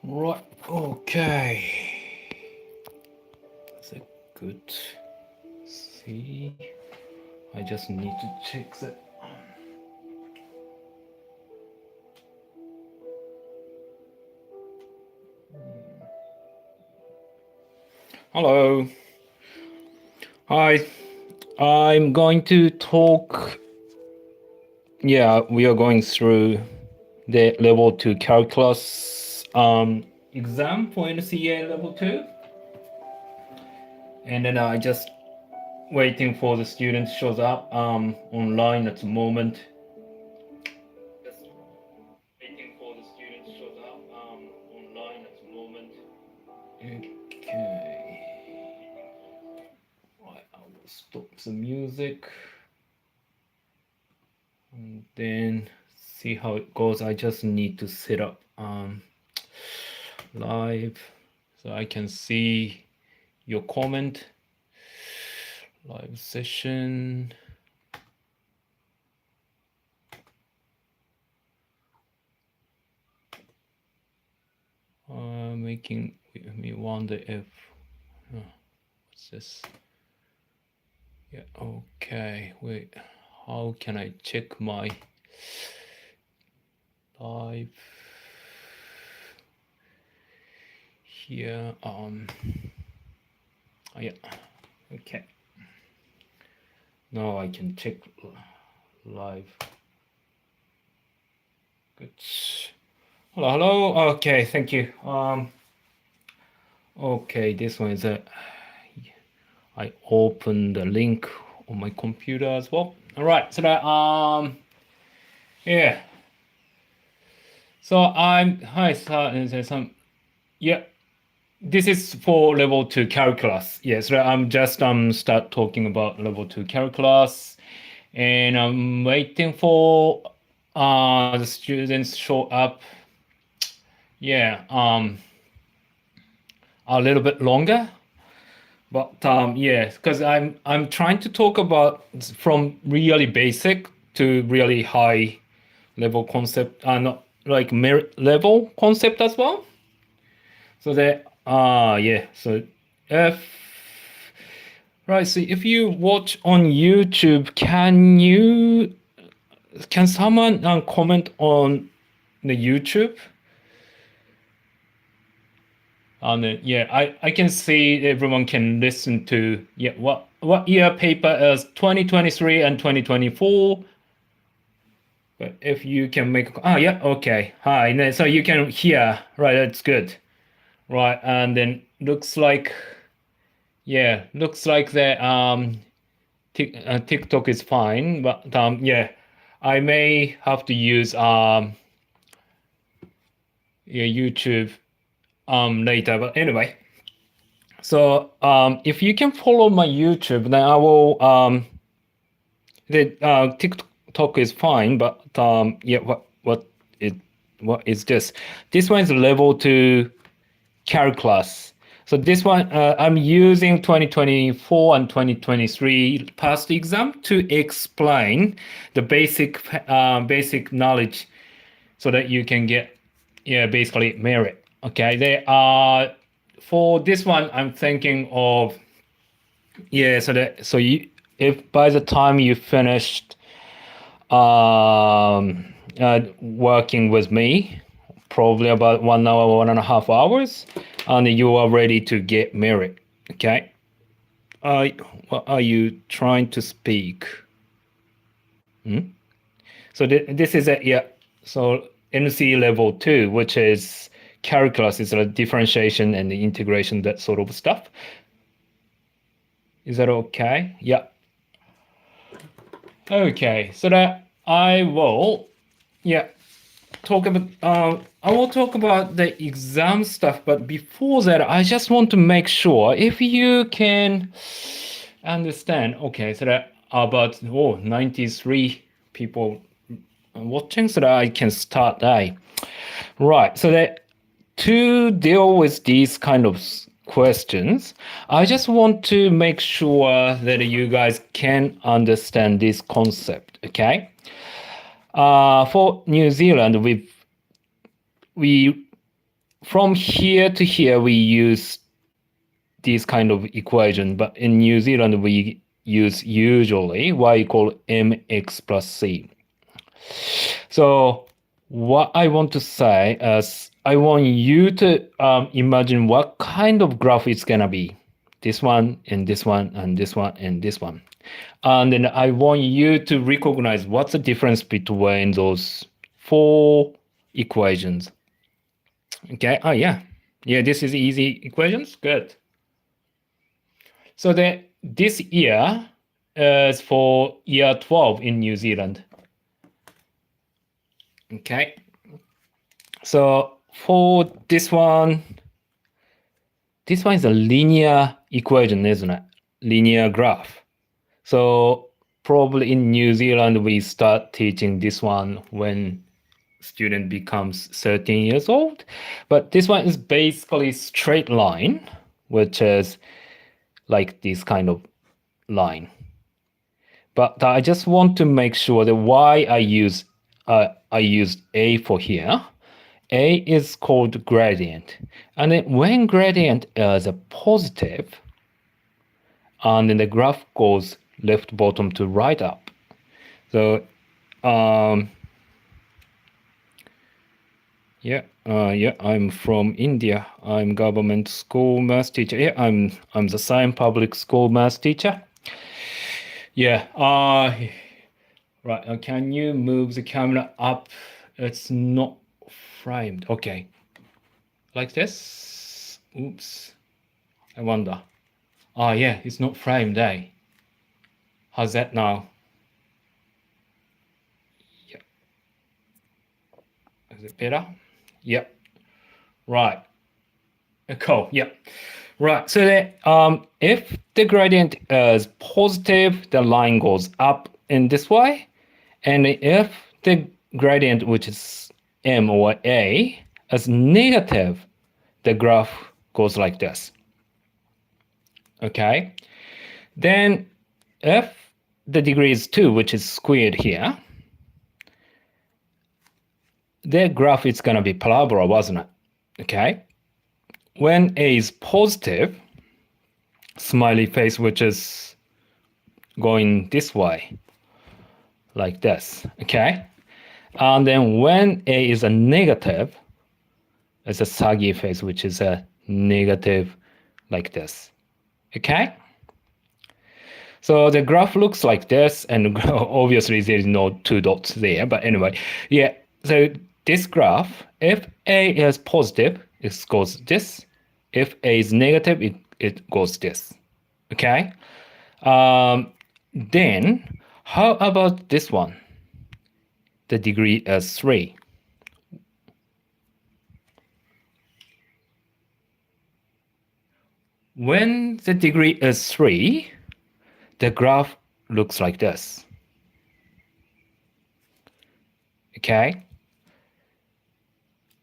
Right, okay. Is it good? See, I just need to check that. Hello. Hi. I'm going to talk. Yeah, we are going through the level 2 calculus exam for NCEA level 2. And then I just waiting for the students shows up online at the moment. Just waiting for the students shows up online at the moment. Okay. Right, I will stop the music and then see how it goes. I just need to set up live so I can see your comment. Live session. Making me wonder if what's this? Yeah, okay. Wait, how can I check my live here? Oh, yeah, okay. Now I can check live. Good. Hello, hello. Okay, thank you. Okay, this one is I opened the link on my computer as well. All right, so that yeah. So hi, some yeah. This is for level 2 calculus. Yes, so I'm just start talking about level 2 calculus, and I'm waiting for the students show up. Yeah, a little bit longer. But yeah, because I'm trying to talk about from really basic to really high level concept, not like merit level concept as well. So that yeah, so if right, so if you watch on YouTube, can someone comment on the YouTube? Yeah, I can see everyone can listen to yeah what year paper is 2023 and 2024. But if you can make yeah, okay, hi, and then, so you can hear, right? That's good, right? And then looks like that TikTok is fine, but yeah, I may have to use yeah, YouTube later. But anyway, so if you can follow my YouTube, then I will the TikTok is fine, but yeah, what is this? This one is level 2 calculus. So this one I'm using 2024 and 2023 past exam to explain the basic knowledge so that you can get basically merit. Okay, they are for this one I'm thinking of so you if by the time you finished working with me, probably about 1 hour, 1.5 hours, and you are ready to get merit. Okay. What are you trying to speak? So this is a yeah. So NCEA level 2, which is calculus, is a differentiation and the integration, that sort of stuff. Is that okay? Yeah. Okay. So that I will talk about I will talk about the exam stuff, but before that I just want to make sure if you can understand. Okay, so that about 93 people watching, so that I can start right. So that to deal with these kind of questions, I just want to make sure that you guys can understand this concept. Okay. For New Zealand, we from here to here, we use these kind of equation, but in New Zealand, we use usually y equal mx plus c. So what I want to say is I want you to imagine what kind of graph it's going to be. This one, and this one, and this one, and this one. And then I want you to recognize what's the difference between those four equations. Okay. Oh, yeah. Yeah, this is easy equations. Good. So this year is for year 12 in New Zealand. Okay. So for this one is a linear equation, isn't it? Linear graph. So probably in New Zealand, we start teaching this one when student becomes 13 years old. But this one is basically straight line, which is like this kind of line. But I just want to make sure that why I used A for here. A is called gradient. And then when gradient is a positive, and then the graph goes left bottom to right up. So I'm from India. I'm government school math teacher. Yeah, I'm the Siam public school math teacher. Yeah. Right. Can you move the camera up? It's not framed. Okay. Like this. Oops. I wonder. Oh yeah, it's not framed, eh? How's that now? Yep. Is it better? Yep. Right. Cool. Yep. Right. So that if the gradient is positive, the line goes up in this way. And if the gradient, which is M or A, is negative, the graph goes like this. Okay. Then if the degree is 2, which is squared here, the graph is going to be parabola, wasn't it? Okay. When A is positive, smiley face, which is going this way, like this. Okay. And then when A is a negative, it's a saggy face, which is a negative like this. Okay. So the graph looks like this, and obviously there is no 2 dots there, but anyway, yeah. So this graph, if A is positive, it goes this. If A is negative, it goes this. Okay. Then how about this one? The degree is 3. When the degree is 3, the graph looks like this. Okay.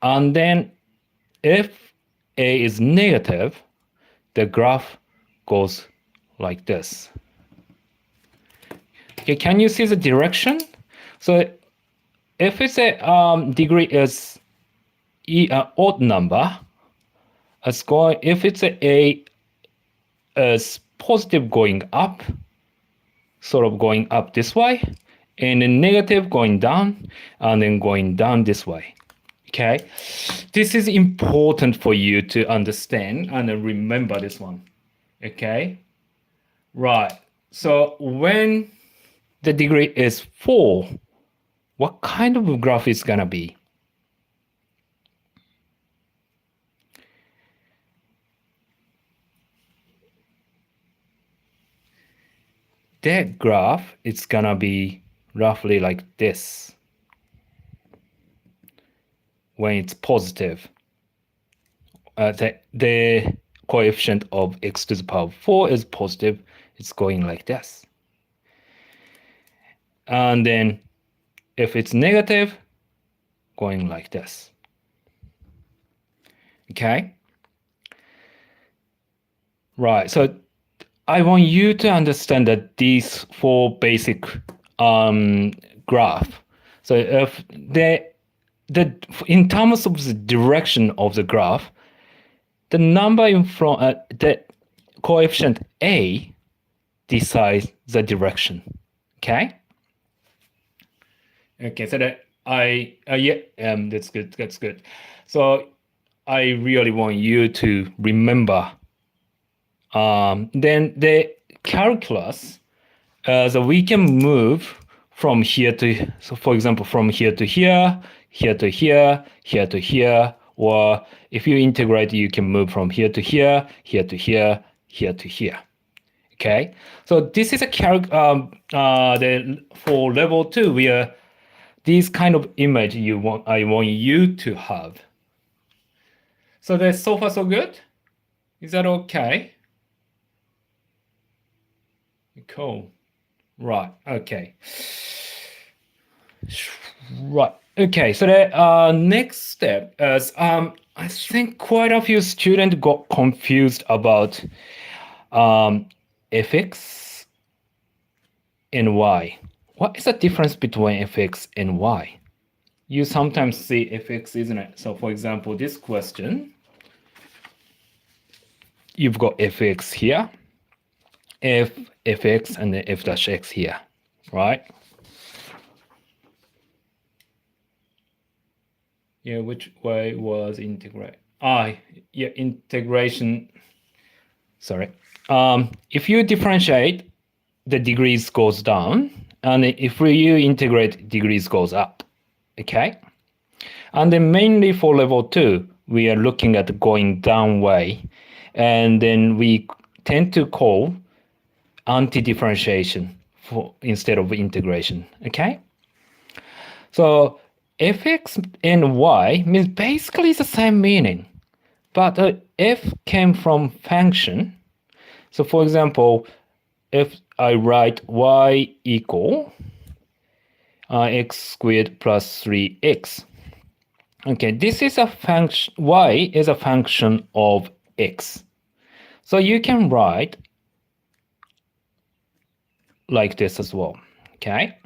And then if A is negative, the graph goes like this. Okay, can you see the direction? So if it's a degree is odd number, if it's A is positive going up, sort of going up this way, and then negative going down, and then going down this way. Okay, this is important for you to understand and remember this one. Okay, right. So when the degree is 4, what kind of graph is gonna be? That graph is gonna be roughly like this when it's positive. The coefficient of x to the power 4 is positive. It's going like this. And then if it's negative, going like this. Okay? Right. So I want you to understand that these 4 basic graph. So if in terms of the direction of the graph, the number in front, the coefficient A decides the direction. Okay. Okay. So that that's good. That's good. So I really want you to remember. Then the calculus, so we can move from here to, so for example, from here to here, here to here, here to here, or if you integrate, you can move from here to here, here to here, here to here. Okay, so this is a for level 2, we are this kind of image I want you to have. So that's so far so good. Is that okay? Cool. Right. Okay. Right. Okay. So the next step is I think quite a few students got confused about fx and y. What is the difference between fx and y? You sometimes see fx, isn't it? So for example, this question, you've got fx here, fx, and then f dash x here, right? Yeah, which way was integrate? Yeah, integration. Sorry. If you differentiate, the degrees goes down, and if you integrate, degrees goes up. Okay. And then mainly for level 2, we are looking at going down way, and then we tend to call anti-differentiation instead of integration. Okay. So fx and y means basically the same meaning, but f came from function. So for example, if I write y equal x squared plus 3x. Okay, this is a function, y is a function of x. So you can write like this as well, okay?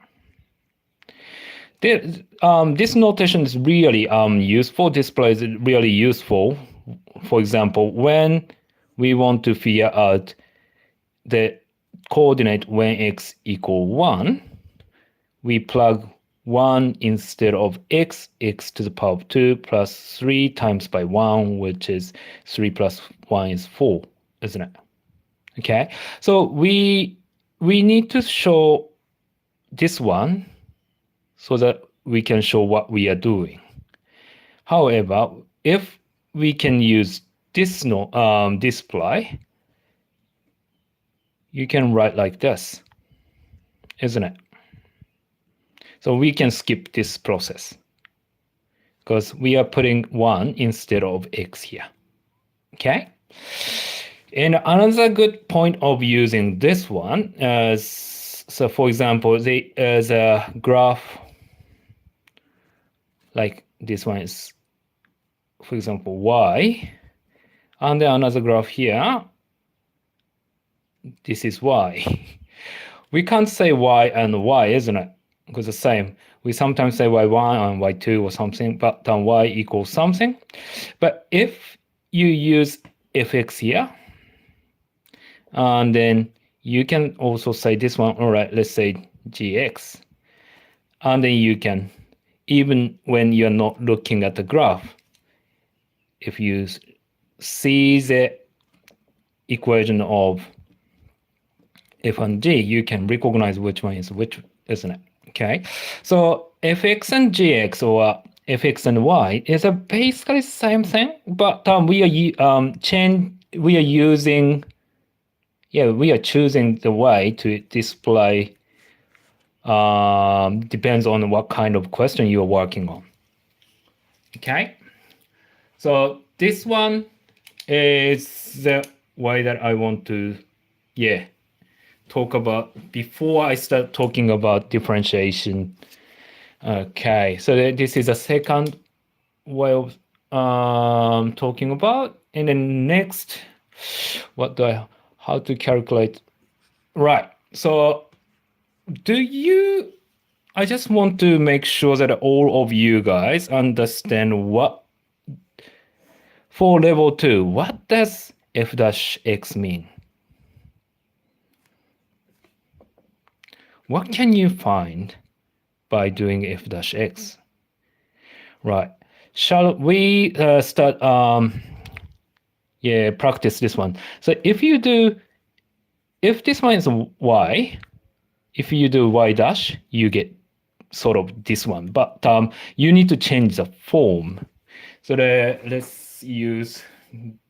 This notation is really useful. This play is really useful. For example, when we want to figure out the coordinate when x equal 1, we plug 1 instead of x to the power of 2 plus 3 times by 1, which is 3 plus 1 is 4, isn't it? Okay, so we need to show this one so that we can show what we are doing. However, if we can use this display, you can write like this, isn't it? So we can skip this process because we are putting 1 instead of x here. Okay? And another good point of using this one is, so for example, there's a graph like this one is, for example, y, and then another graph here, this is y. We can't say y and y, isn't it? Because the same. We sometimes say y1 and y2 or something, but then y equals something. But if you use fx here, and then you can also say this one, all right, let's say gx. And then you can, even when you're not looking at the graph, if you see the equation of f and g, you can recognize which one is which, isn't it? Okay, so fx and gx, or fx and y, is basically the same thing, but we are choosing the way to display. Depends on what kind of question you're working on. Okay, so this one is the way that I want to talk about before I start talking about differentiation. Okay, so this is a second way of talking about. And then next, how to calculate? Right, so I just want to make sure that all of you guys understand what, for level 2, what does f dash x mean? What can you find by doing f dash x? Right. Shall we start, practice this one. So if this one is y, if you do y dash, you get sort of this one. But you need to change the form. So let's use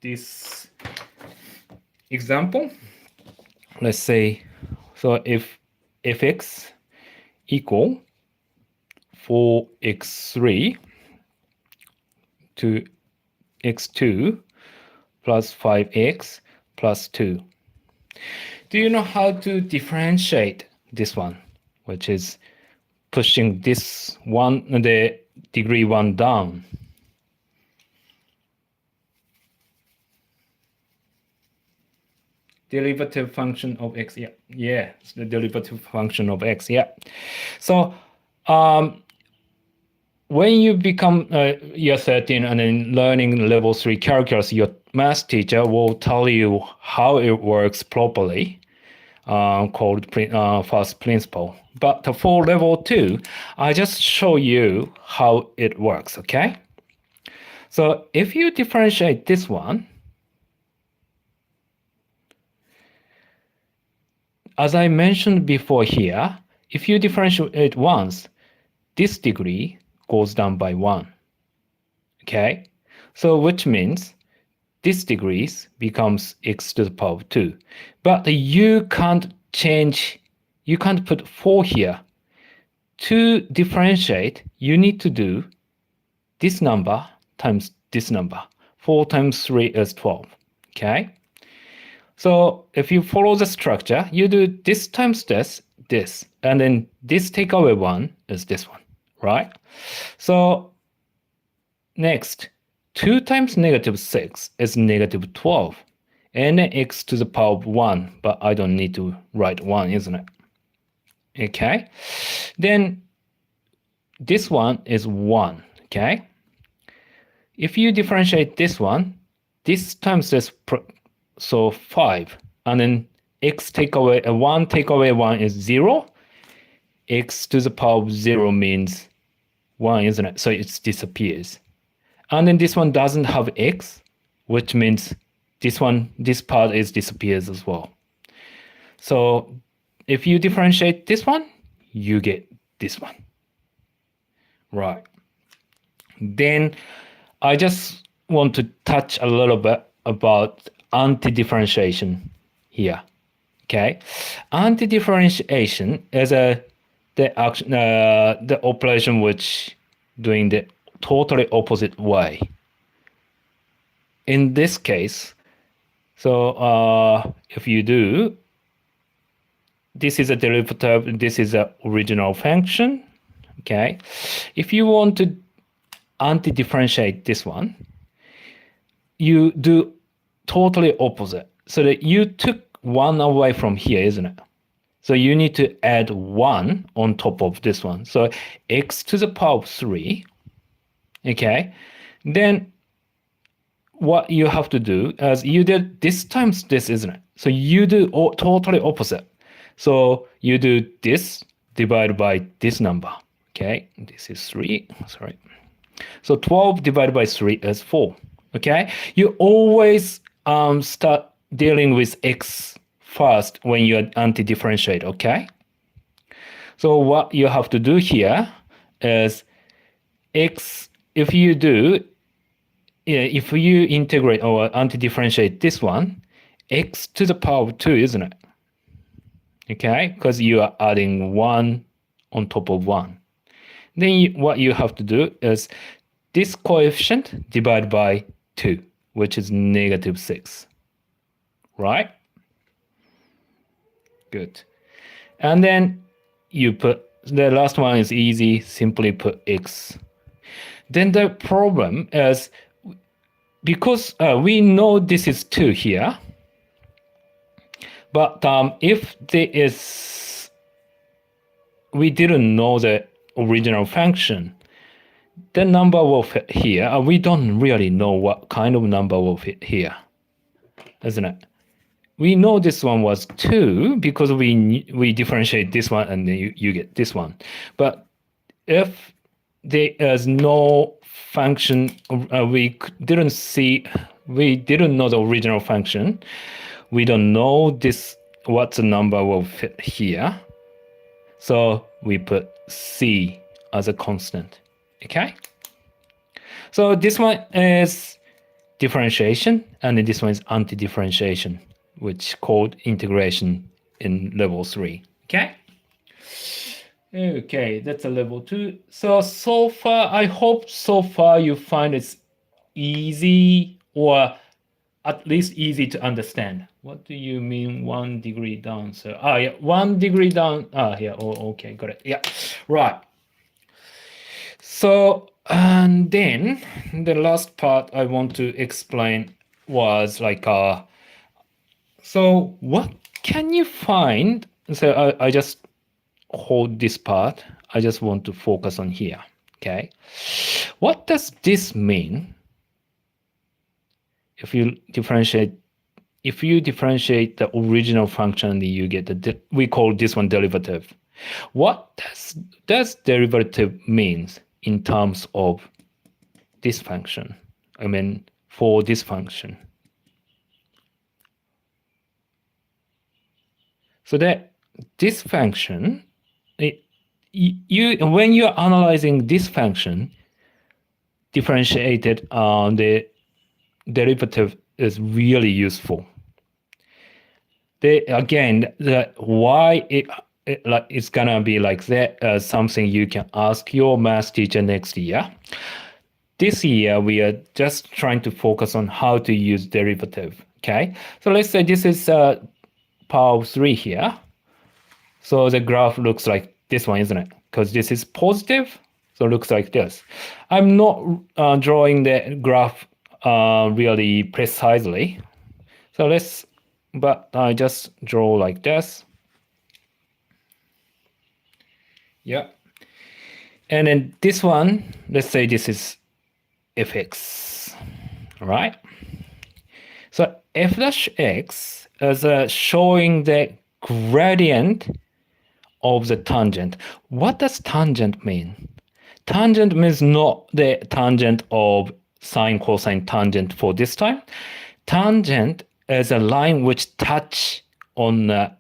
this example. Let's say, so if fx equal 4x3 to x2 plus 5x plus 2. Do you know how to differentiate this one, which is pushing this one, the degree 1 down? Derivative function of x, yeah, it's the derivative function of x, yeah. So when you become year 13 and then learning level 3 calculus, your math teacher will tell you how it works properly, called first principle. But for level 2, I just show you how it works, okay? So if you differentiate this one, as I mentioned before here, if you differentiate once, this degree goes down by 1, okay? So which means this degrees becomes x to the power of 2. But you can't change, you can't put 4 here. To differentiate, you need to do this number times this number. 4 times 3 is 12, okay? So if you follow the structure, you do this times this, and then this take away 1 is this one, right? So next, 2 times negative 6 is negative 12, and x to the power of 1, but I don't need to write 1, isn't it? Okay, then this one is 1, okay? If you differentiate this one, this times this, so 5, and then x take away 1 take away 1 is 0. X to the power of 0 means 1, isn't it? So it disappears. And then this one doesn't have x, which means this part is disappears as well. So if you differentiate this one, you get this one. Right. Then I just want to touch a little bit about anti-differentiation here. Okay, anti-differentiation is the operation which doing the totally opposite way. In this case, so if you do, this is a derivative, this is a original function. Okay, if you want to anti-differentiate this one, you do totally opposite. So that you took 1 away from here, isn't it? So you need to add 1 on top of this one. So x to the power of 3, okay? Then what you have to do is you did this times this, isn't it? So you do totally opposite. So you do this divided by this number, okay? This is 3, sorry. So 12 divided by 3 is 4, okay? You always start dealing with x first when you anti-differentiate, okay? So what you have to do here is x, if you integrate or anti-differentiate this one, x to the power of 2, isn't it? Okay, because you are adding 1 on top of 1. Then what you have to do is this coefficient divided by 2, which is negative 6, right? Good. And then you put, the last one is easy, simply put x. Then the problem is, because we know this is 2 here, but if there is we didn't know the original function, the number will fit here. We don't really know what kind of number will fit here, isn't it? We know this one was 2 because we differentiate this one and then you get this one. But if there is no function, we didn't know the original function. We don't know this what the number will fit here. So we put c as a constant. Okay? So this one is differentiation, and this one is anti-differentiation, which called integration in level 3. Okay? Okay, that's a level 2. So far, I hope so far you find it's easy, or at least easy to understand. What do you mean 1 degree down? So, yeah, 1 degree down. Yeah, okay, got it. Yeah, right. So, and then the last part I want to explain was like, so what can you find? So I just hold this part. I just want to focus on here. Okay. What does this mean? If you differentiate the original function, you get we call this one derivative. What does derivative means in terms of this function? I mean, for this function. So that this function, when you're analyzing this function, differentiated the derivative is really useful. Why it's gonna be like that, something you can ask your math teacher next year. This year we are just trying to focus on how to use derivative. Okay, so let's say this is power of 3 here. So the graph looks like this one, isn't it? Because this is positive, so it looks like this. I'm not drawing the graph really precisely. So but I just draw like this. Yeah. And then this one, let's say this is fx, all right? So f dash x is showing the gradient of the tangent. What does tangent mean? Tangent means not the tangent of sine, cosine tangent for this time. Tangent is a line which touch on the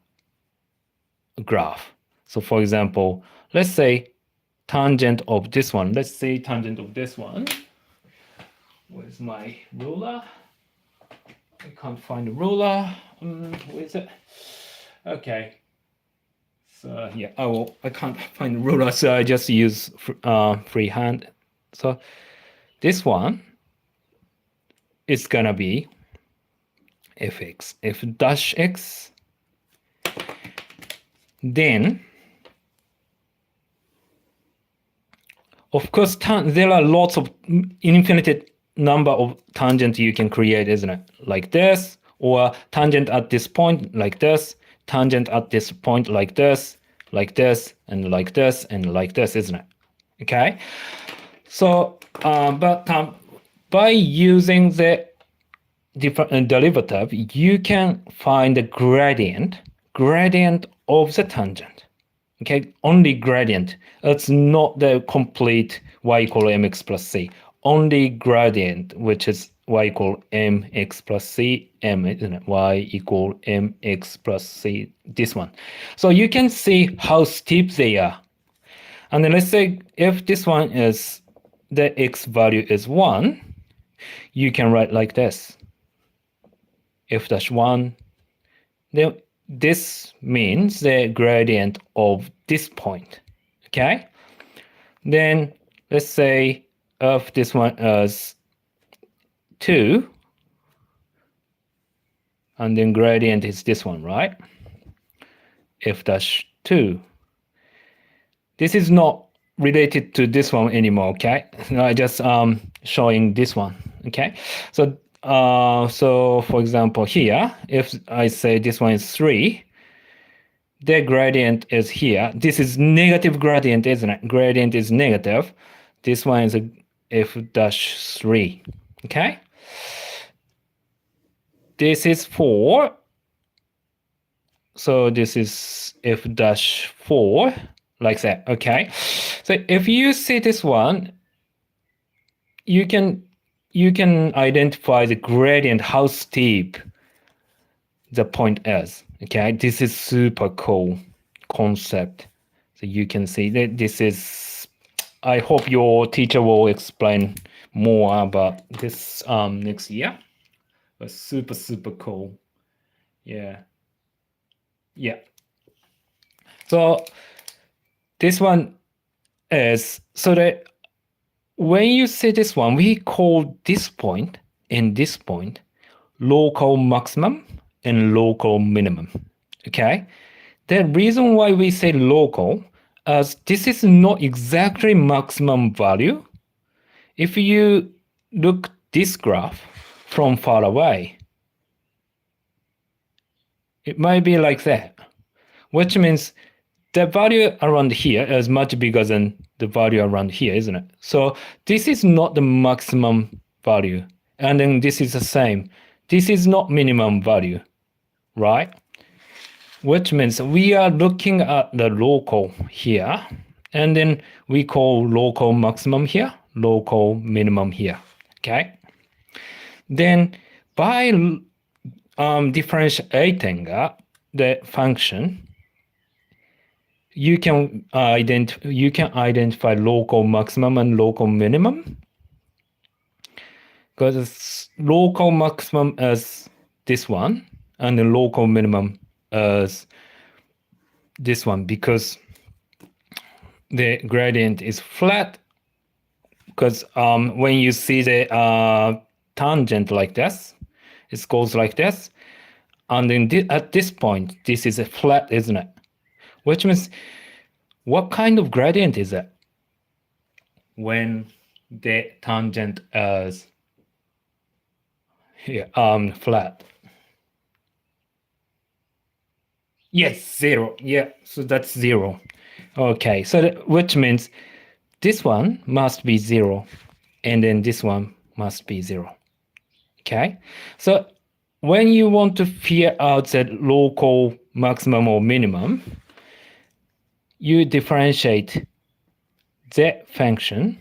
graph. So for example, let's say tangent of this one. Let's say tangent of this one. Where's my ruler? I can't find a ruler. Where is it? Okay. So yeah, I can't find a ruler, so I just use freehand. So this one is gonna be fx, f dash x. Then, of course, there are lots of infinite number of tangents you can create, isn't it? Like this, or tangent at this point, like this, tangent at this point, like this, and like this, and like this, isn't it? Okay. So, but by using the different derivative, you can find the gradient of the tangent. Okay, only gradient. It's not the complete y equal mx plus c. Only gradient, which is y equal mx plus c, isn't it? Y equal mx plus c, this one. So you can see how steep they are. And then let's say if this one is, the x value is 1, you can write like this. F dash 1. Then this means the gradient of this point. Okay? Then let's say if this one is 2, and then gradient is this one, right? F dash 2. This is not related to this one anymore, okay? I just showing this one, okay? So so for example here, if I say this one is 3, the gradient is here. This is negative gradient, isn't it? Gradient is negative. This one is a f dash 3. Okay? This is 4. So this is f dash 4, like that. Okay? So if you see this one, you can identify the gradient, how steep the point is. Okay? This is super cool concept. So you can see that this is, I hope your teacher will explain more about this next year. But super, super cool. Yeah. Yeah. So this one is, so that when you see this one, we call this point and this point local maximum and local minimum. Okay? The reason why we say local, as this is not exactly maximum value. If you look this graph from far away, it might be like that, which means the value around here is much bigger than the value around here, isn't it? So this is not the maximum value. And then this is the same. This is not minimum value, right? Which means we are looking at the local here, and then we call local maximum here, local minimum here, okay? Then by differentiating the function, you can identify local maximum and local minimum, because local maximum is this one and the local minimum is this one, because the gradient is flat. Because when you see the tangent like this, it goes like this, and then at this point this is a flat, isn't it? Which means, what kind of gradient is it when the tangent is here, flat? Yes, 0. Yeah, so that's 0. Okay, so which means this one must be 0, and then this one must be 0. Okay, so when you want to figure out the local maximum or minimum, you differentiate the function,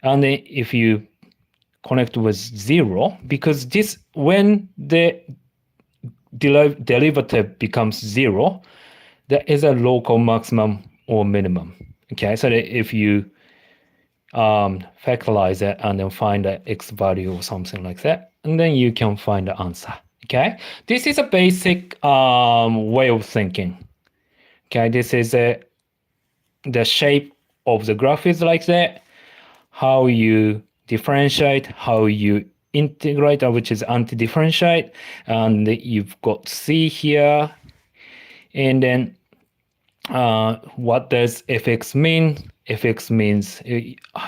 and then if you connect with 0, because this, when the derivative becomes 0, there is a local maximum or minimum. Okay, so that if you factorize it and then find the x value or something like that, and then you can find the answer. Okay, this is a basic way of thinking. Okay, this is the shape of the graph is like that. How you differentiate, how you integrate, which is anti-differentiate, and you've got C here, and then what does fx mean? Fx means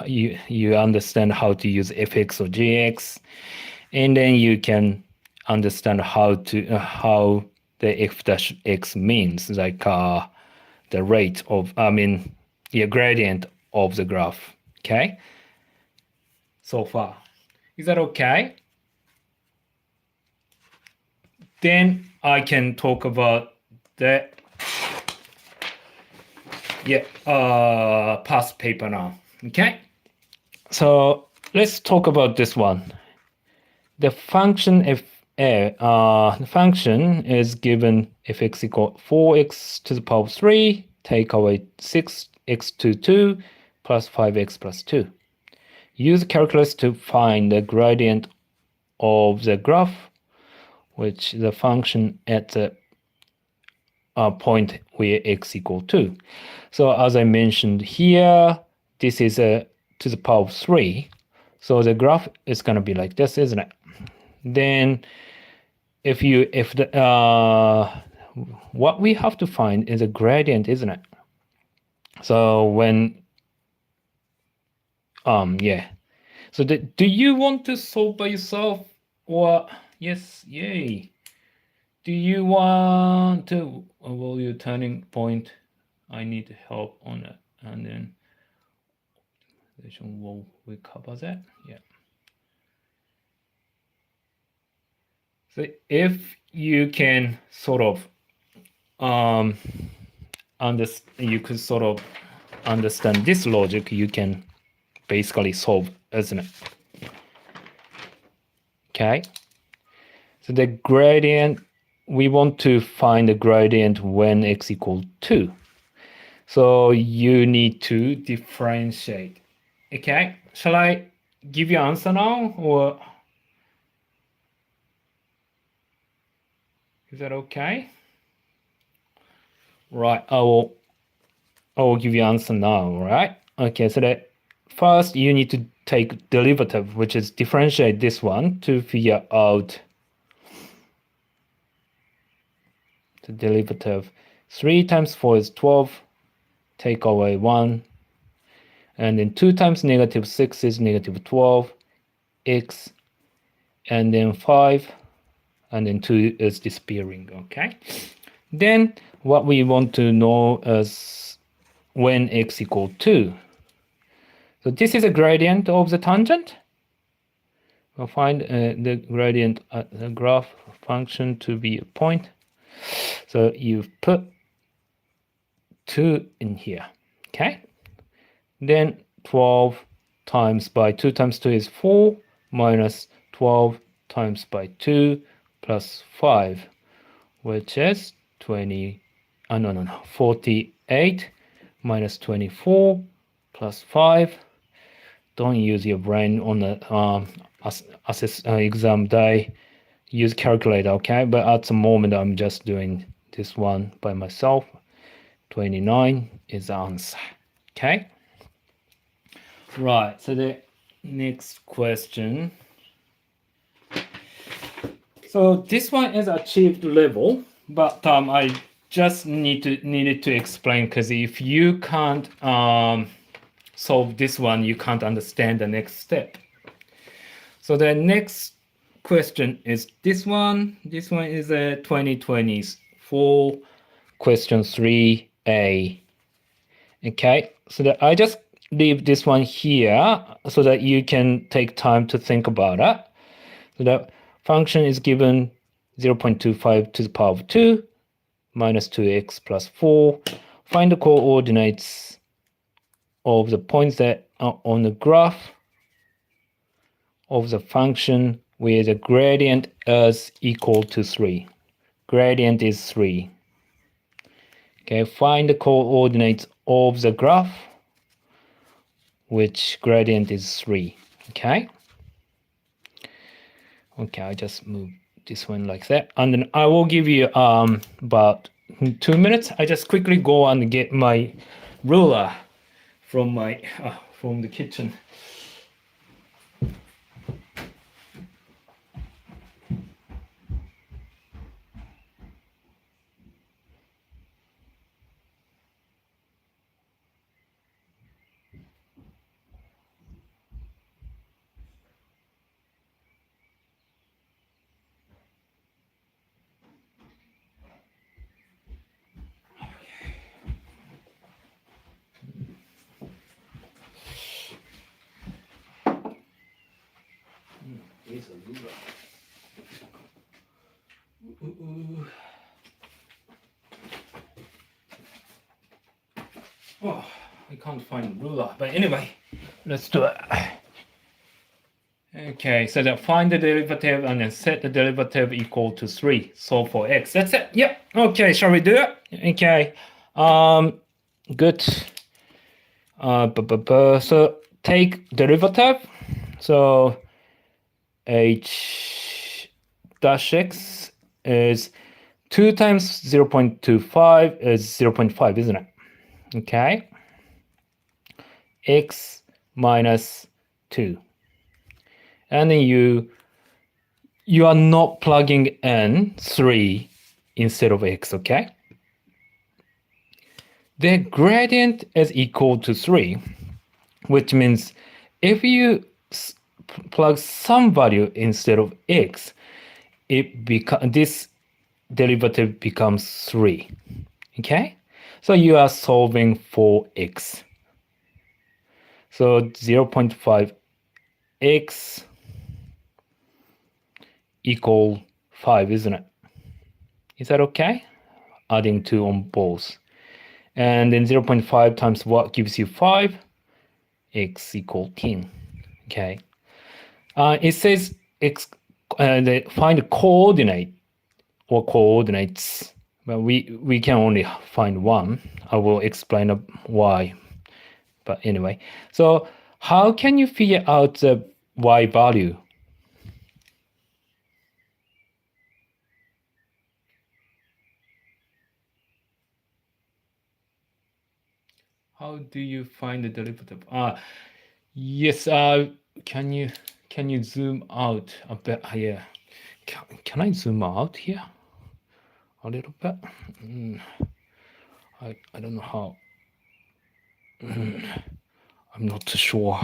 you understand how to use fx or gx, and then you can understand how the f dash x means, like the rate of, gradient of the graph. Okay, so far, is that okay? Then I can talk about the past paper now. Okay, so let's talk about this one. The function the function is given fx equal 4x to the power of 3, take away 6x to 2 plus 5x plus 2. Use calculus to find the gradient of the graph, which the function at the point where x equal 2. So as I mentioned here, this is to the power of 3. So the graph is going to be like this, isn't it? Then if what we have to find is a gradient, isn't it? So when so do you want to solve by yourself, or yes, yay, Do you want to value turning point? I need help on it. And then will we cover that? Yeah. So if you can sort of you could sort of understand this logic, you can basically solve, isn't it? Okay. So the gradient, we want to find the gradient when x equals 2. So you need to differentiate. Okay. Shall I give you answer now, or is that okay? Right. I will give you answer now, right? Okay, so that first you need to take derivative, which is differentiate this one to figure out the derivative. 3 times 4 is 12, take away 1, and then 2 times negative 6 is negative 12, x, and then 5, and then 2 is disappearing, okay? Then what we want to know is when x equals 2. So this is a gradient of the tangent. We'll find the gradient the graph function to be a point. So you put 2 in here, okay? Then 12 times by 2 times 2 is 4, minus 12 times by 2 plus 5, which is 48 minus 24 plus 5. Don't use your brain on the exam day. Use calculator, okay? But at the moment, I'm just doing this one by myself. 29 is the answer, okay? Right, so the next question. So this one is achieved level, but I just needed to explain, because if you can't solve this one, you can't understand the next step. So the next question is this one. This one is a 2024 question 3A. Okay, so that I just leave this one here so that you can take time to think about it. So the function is given 0.25 to the power of 2 minus 2x plus 4. Find the coordinates of the points that are on the graph of the function where the gradient is equal to 3. Gradient is 3. Okay, find the coordinates of the graph which gradient is 3. Okay. Okay, I just move this one like that. And then I will give you about 2 minutes. I just quickly go and get my ruler from my from the kitchen. Here's a ruler. Oh, I can't find a ruler. But anyway, let's do it. Okay, so then find the derivative and then set the derivative equal to 3. So for x, that's it. Yep. Okay, shall we do it? Okay. Good. So take derivative. So h dash x is 2 times 0.25 is 0.5, isn't it? Okay. X minus 2. And then you are not plugging in 3 instead of x, okay? The gradient is equal to 3, which means if you plug some value instead of x, this derivative becomes 3. Okay? So you are solving for x. So 0.5x equal 5, isn't it? Is that okay? Adding 2 on both. And then 0.5 times what gives you 5? X equal 10. Okay. It says x, find a coordinate or coordinates, but we can only find one. I will explain why. But anyway, so how can you figure out the y value? How do you find the derivative? Yes. Can you zoom out a bit here? Can I zoom out here a little bit? I don't know how. I'm not sure.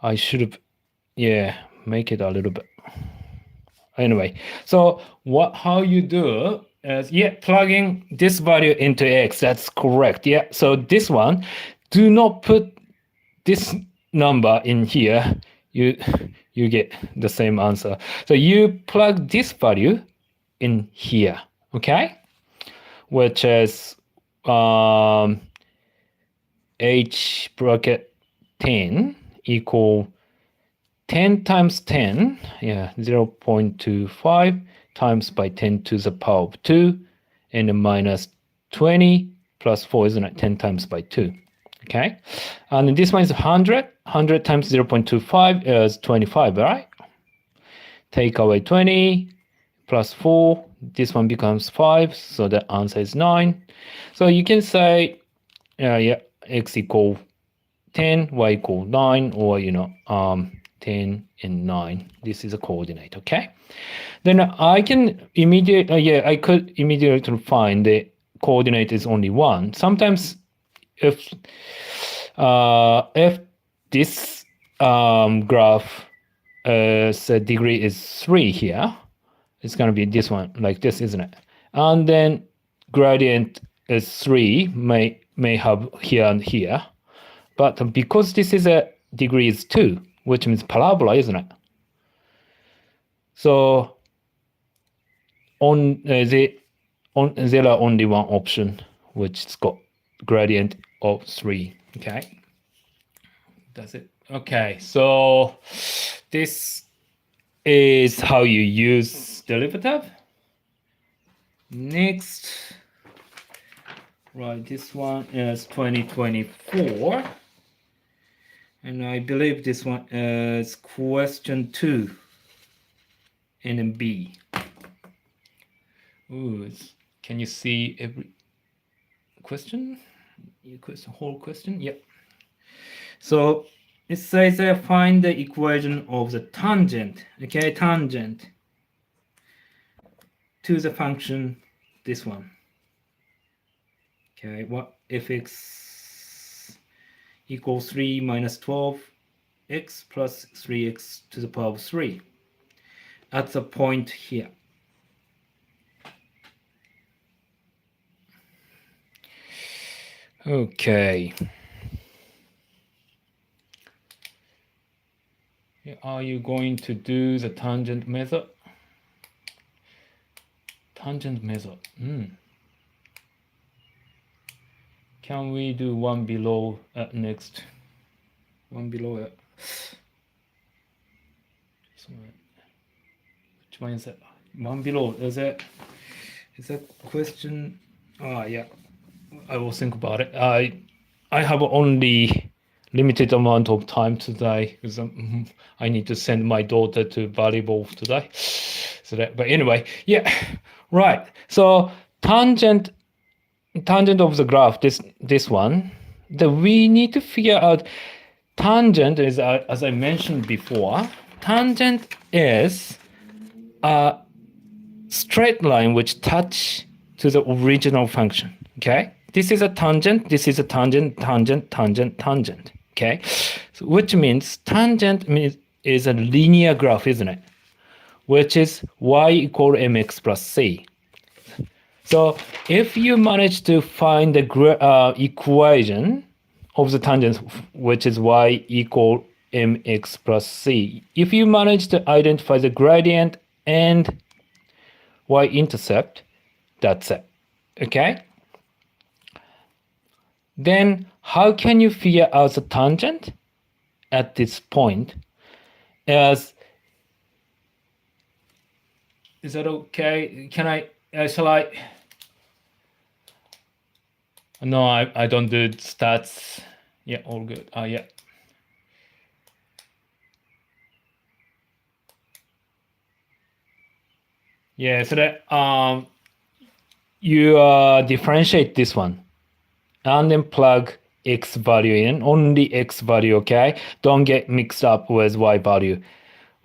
I should have, make it a little bit. Anyway, so how you do is, plugging this value into x. That's correct. Yeah, so this one, do not put this number in here. You get the same answer. So you plug this value in here, okay? Which is h bracket 10 equal 10 times 10, 0.25 times by 10 to the power of 2, and then minus 20 plus 4, isn't it? 10 times by 2, okay? And this one is 100. 100 times 0.25 is 25, right? Take away 20 plus 4. This one becomes 5, so the answer is 9. So you can say, x equal 10, y equal 9, or 10 and 9. This is a coordinate, okay? Then I can immediately, I could immediately find the coordinate is only 1. Sometimes if this graph degree is 3 here, it's going to be this one, like this, isn't it? And then gradient is 3, may have here and here. But because this is a degree is 2, which means parabola, isn't it? So there are only one option, which is got gradient of 3. Okay. That's it. Okay. So this is how you use derivative. Next, right, this one is 2024. And I believe this one is question 2 and then B. Ooh, can you see every question? Whole question? Yep. So it says find the equation of the tangent. Okay, tangent to the function, this one. Okay, what if x equals 3 minus 12x plus 3x to the power of 3 at the point here. Okay. Are you going to do the tangent method? Tangent method. Can we do one below next? One below it. Which one is that? One below. Is that question? Yeah. I will think about it. I have only limited amount of time today because I need to send my daughter to volleyball today. So but anyway, right. So tangent of the graph, this one, we need to figure out tangent is, as I mentioned before, tangent is a straight line which touch to the original function. Okay, this is a tangent, this is a tangent, tangent, tangent, tangent. Okay, so which means tangent is a linear graph, isn't it? Which is y equal mx plus c. So if you manage to find the equation of the tangent, which is y equal mx plus c, if you manage to identify the gradient and y-intercept, that's it. Okay? Then how can you figure out the tangent at this point? Is that okay? Can I, shall I? No, I don't do stats. Yeah, all good. Yeah. Yeah, so that you differentiate this one and then plug x value in, only x value, okay? Don't get mixed up with y value.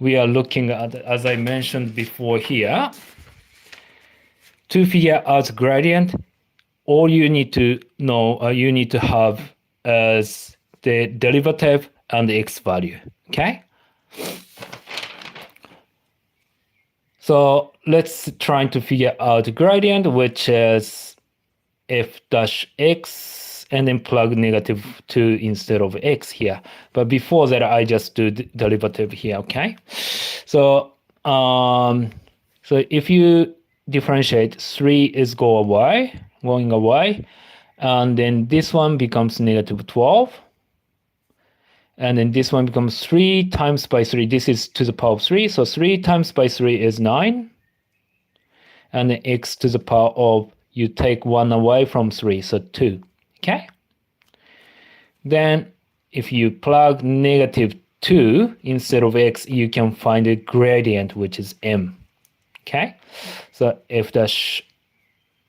We are looking at, as I mentioned before here, to figure out gradient, all you need to know, you need to have as the derivative and the x value, okay? So let's try to figure out gradient, which is f dash x, and then plug -2 instead of x here. But before that, I just do the derivative here, okay? So, so if you differentiate, 3 is going away, and then this one becomes -12. And then this one becomes 3 times by 3. This is to the power of 3. So 3 times by 3 is 9. And then x to the power of, you take 1 away from 3, so 2. Okay? Then if you plug -2 instead of x, you can find a gradient, which is m. Okay? So f dash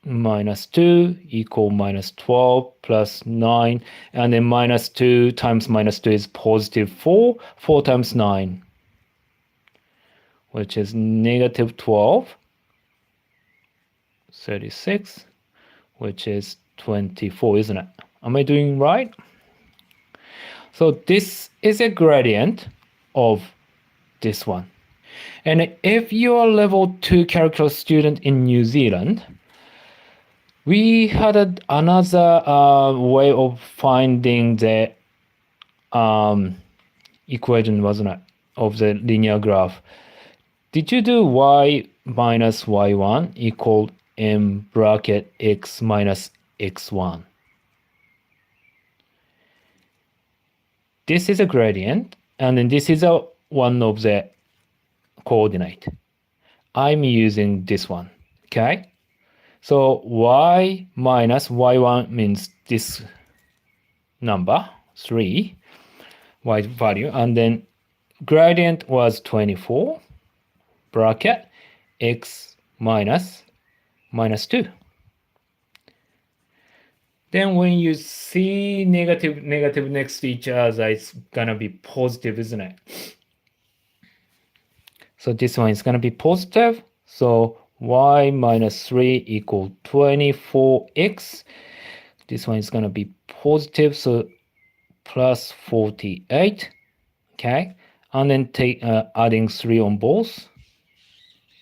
-2 equal -12 plus 9, and then -2 times -2 is +4. 4 times 9, which is -12, 36, which is 24, isn't it? Am I doing right? So this is a gradient of this one. And if you're a level 2 calculus student in New Zealand, we had another way of finding the equation, wasn't it, of the linear graph. Did you do y minus y1 equal m bracket x minus x1? This is a gradient, and then this is one of the coordinate. I'm using this one, okay? So y minus y1 means this number, 3, y value, and then gradient was 24, bracket x minus -2. Then when you see negative next to each other, it's gonna be positive, isn't it? So this one is gonna be positive. So y minus 3 equal 24x. This one is gonna be positive, so plus 48. Okay, and then take adding 3 on both.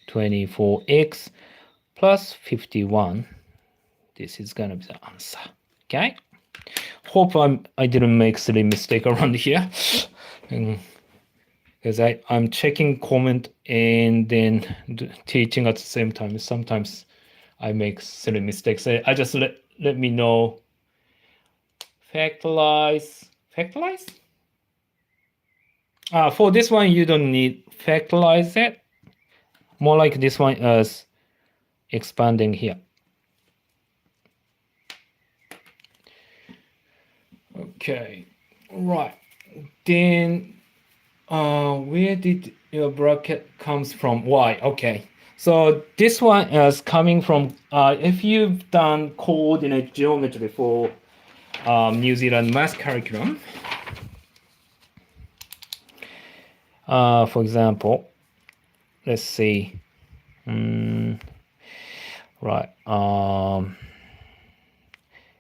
24x plus 51. This is gonna be the answer. Okay. Hope I didn't make silly mistake around here. Because I'm checking comment and then teaching at the same time. Sometimes I make silly mistakes. I just let me know. Factorize. For this one, you don't need factorize it. More like this one is expanding here. Okay, right. Then where did your bracket comes from? Y. Okay. So this one is coming from if you've done coordinate geometry for New Zealand math curriculum. For example, let's see. Right.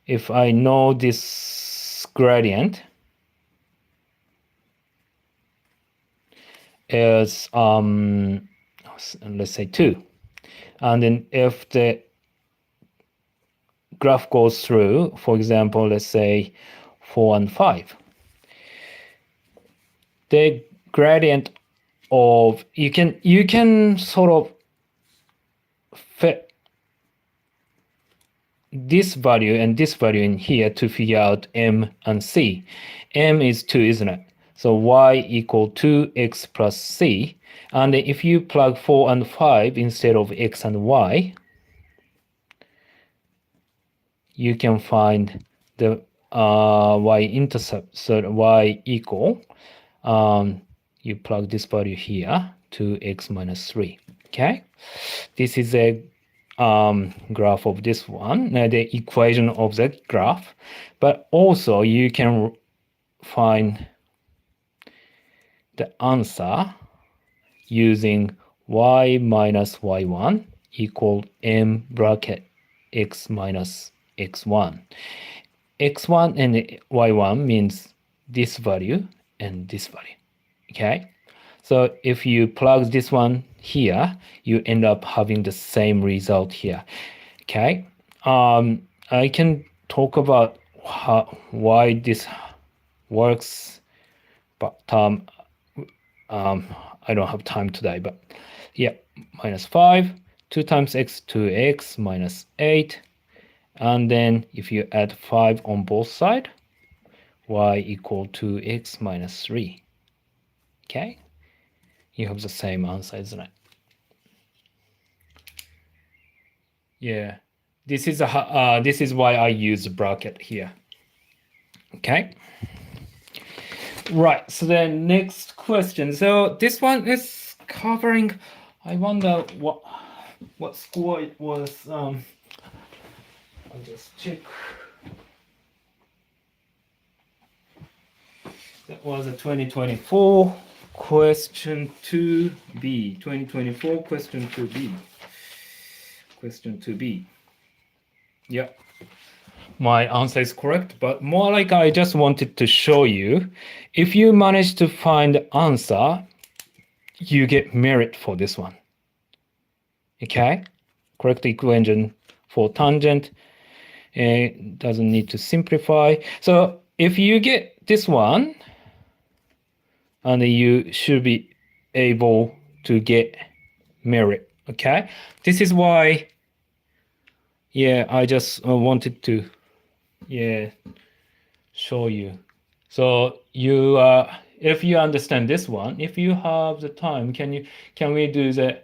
If I know this gradient is let's say 2, and then if the graph goes through, for example, let's say 4 and 5, the gradient of you can sort of fit this value and this value in here to figure out m and c. M is 2, isn't it? So y equal 2x plus c. And if you plug 4 and 5 instead of x and y, you can find the y-intercept. So y equal, you plug this value here, 2x minus 3. Okay? This is a graph of this one, the equation of the graph. But also you can find the answer using y minus y1 equal m bracket x minus x1. x1 and y1 means this value and this value. Okay? So if you plug this one here, you end up having the same result here. Okay? I can talk about why this works, but I don't have time today. But yeah, minus 5, 2 times x, 2x minus 8. And then if you add 5 on both sides, y equal 2x minus 3. Okay? You have the same answer, isn't it? Yeah. This is why I use a bracket here. Okay? Right, so the next question. So this one is covering, I wonder what score it was. I'll just check. That was a 2024 question 2B. 2024 question 2B. Question 2B. Yeah. My answer is correct, but more like I just wanted to show you, if you manage to find the answer, you get merit for this one. Okay? Correct equation for tangent. It doesn't need to simplify. So if you get this one, and you should be able to get merit. Okay? This is why, yeah, I just wanted to show you. So you if you understand this one, if you have the time, can we do the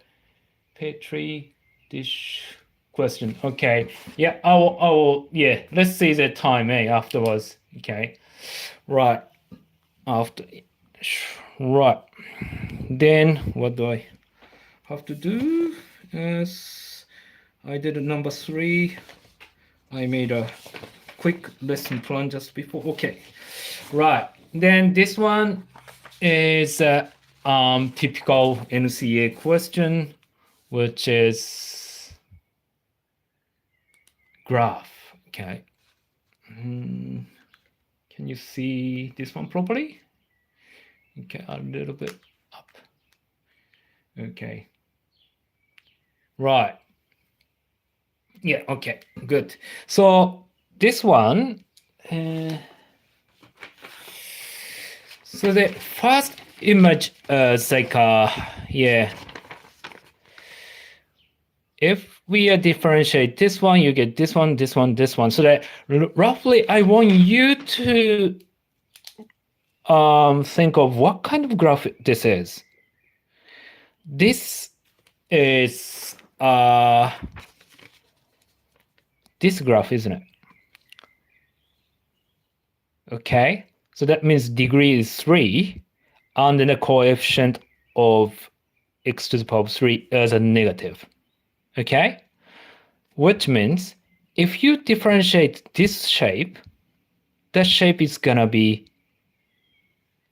Petri dish question? Okay. Yeah, I will yeah, let's see the time afterwards. Okay. Right. Right. Then what do I have to do? As I did number 3. I made a quick lesson plan just before. Okay, right. Then this one is a typical NCEA question, which is graph. Okay. Can you see this one properly? Okay, a little bit up. Okay. Right. Yeah, okay, good. So this one, so the first image is like, yeah, if we differentiate this one, you get this one, this one, this one. So that roughly I want you to think of what kind of graph this is. This is this graph, isn't it? Okay, so that means degree is 3, and then the coefficient of x to the power of 3 is a negative. Okay, which means if you differentiate this shape, that shape is gonna be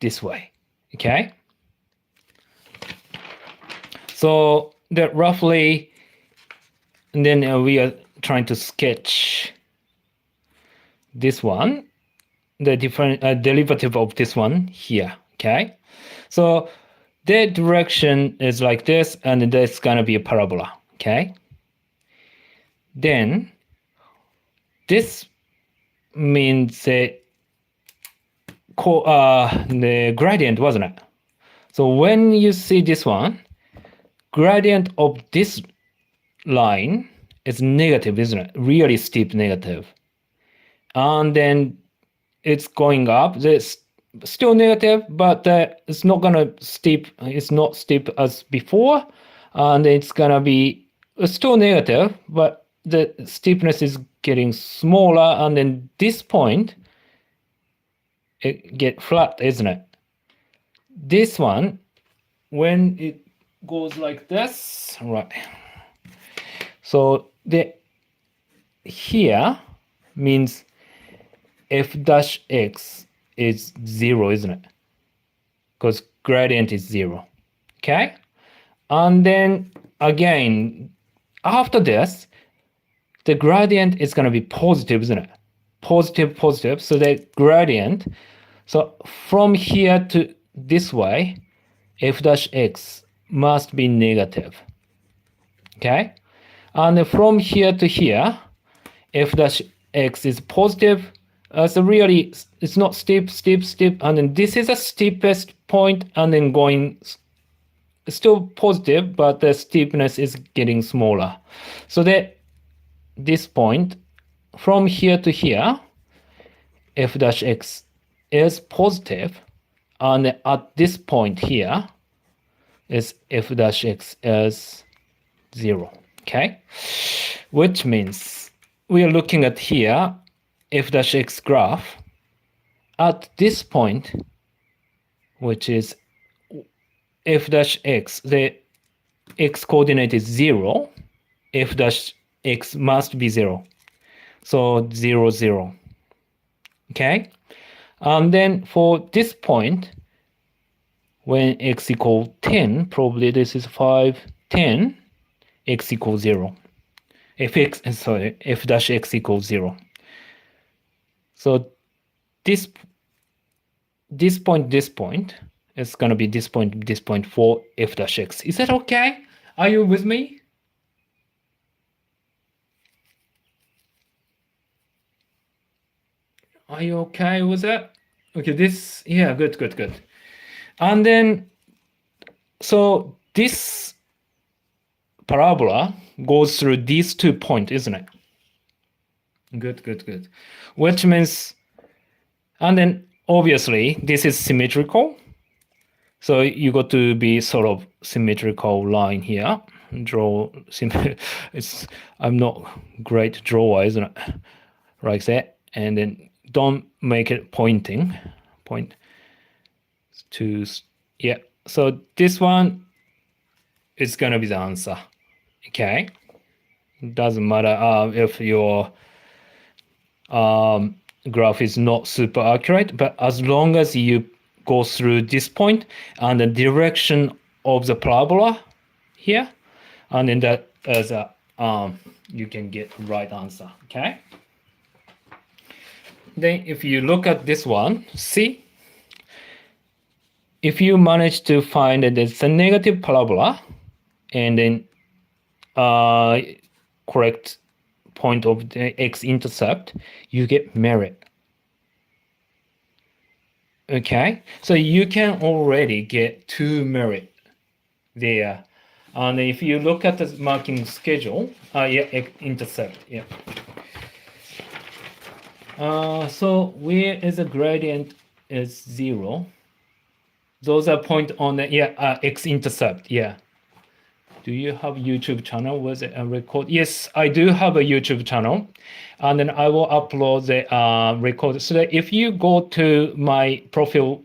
this way. Okay, so that roughly, and then we are trying to sketch this one, the different derivative of this one here. Okay, so the direction is like this, and that's gonna be a parabola. Okay, then this means the gradient, wasn't it? So when you see this one, gradient of this line is negative, isn't it? Really steep negative. And then it's going up. It's still negative, but it's not gonna steep. It's not steep as before, and it's gonna be still negative, but the steepness is getting smaller. And then this point, it get flat, isn't it? This one, when it goes like this, right? So the here means f dash x is 0, isn't it? Because gradient is 0. Okay? And then again, after this, the gradient is going to be positive, isn't it? Positive, positive. So the gradient, so from here to this way, f dash x must be negative. Okay? And from here to here, f dash x is positive. So really, it's not steep, steep, steep. And then this is the steepest point, and then going still positive, but the steepness is getting smaller. So that this point, from here to here, f dash x is positive, and at this point here is f dash x is 0. Okay, which means we are looking at here f dash x graph at this point, which is f dash x, the x coordinate is 0, f dash x must be 0. So 0, 0. Okay? And then for this point, when x equals 10, probably this is 5, 10, x equals 0. F dash x equals 0. So this point is going to be this point for f dash x. Is that okay? Are you with me? Are you okay with that? Okay, this, yeah, good, good, good. And then, so this parabola goes through these 2 points, isn't it? Good, good, good. Which means, and then obviously this is symmetrical. So you got to be sort of symmetrical line here. Draw, I'm not great drawer, isn't it? Like that. And then don't make it pointing. Point to, yeah. So this one is gonna be the answer. Okay. Doesn't matter if your graph is not super accurate, but as long as you go through this point and the direction of the parabola here, and then that as a you can get the right answer. Okay. Then if you look at this one, see, if you manage to find that it's a negative parabola and then correct point of the x-intercept, you get merit. Okay, so you can already get 2 merit there. And if you look at the marking schedule, intercept, yeah. So where is the gradient is 0? Those are point on the x-intercept, yeah. Do you have YouTube channel? Was it a record? Yes, I do have a YouTube channel, and then I will upload the record. So that if you go to my profile,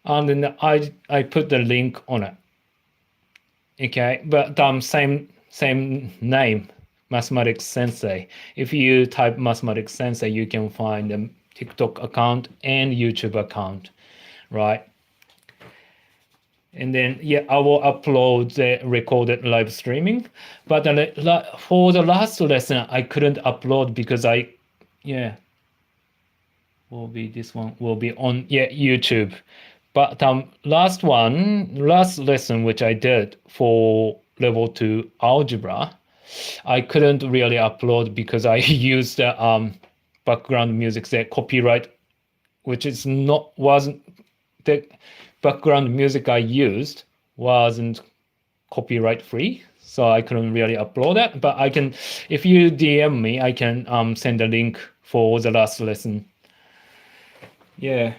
and then I put the link on it. Okay, but same name, Mathematics Sensei. If you type Mathematics Sensei, you can find a TikTok account and YouTube account, right? And then, yeah, I will upload the recorded live streaming. But for the last lesson, I couldn't upload because this one will be on, YouTube. But last lesson, which I did for level 2 algebra, I couldn't really upload because I used background music, the copyright, which is wasn't the background music I used wasn't copyright free, so I couldn't really upload it. But I can, if you DM me, I can send a link for the last lesson. Yeah.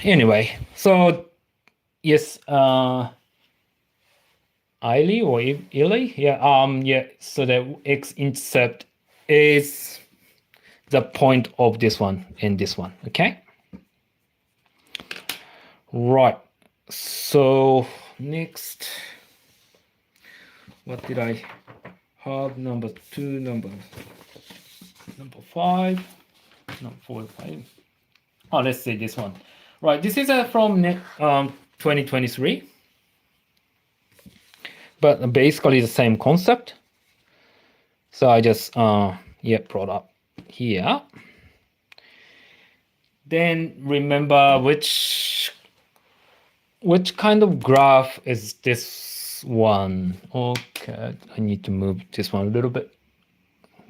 Anyway, so yes, Ili or Ili, yeah. Yeah. So the x-intercept is the point of this one and this one. Okay. Right. So next, what did I have? Number 2, number 5, number 4, 5. Oh, let's see this one. Right. This is from 2023, but basically the same concept. So I just brought up here. Then remember which kind of graph is this one? Okay, I need to move this one a little bit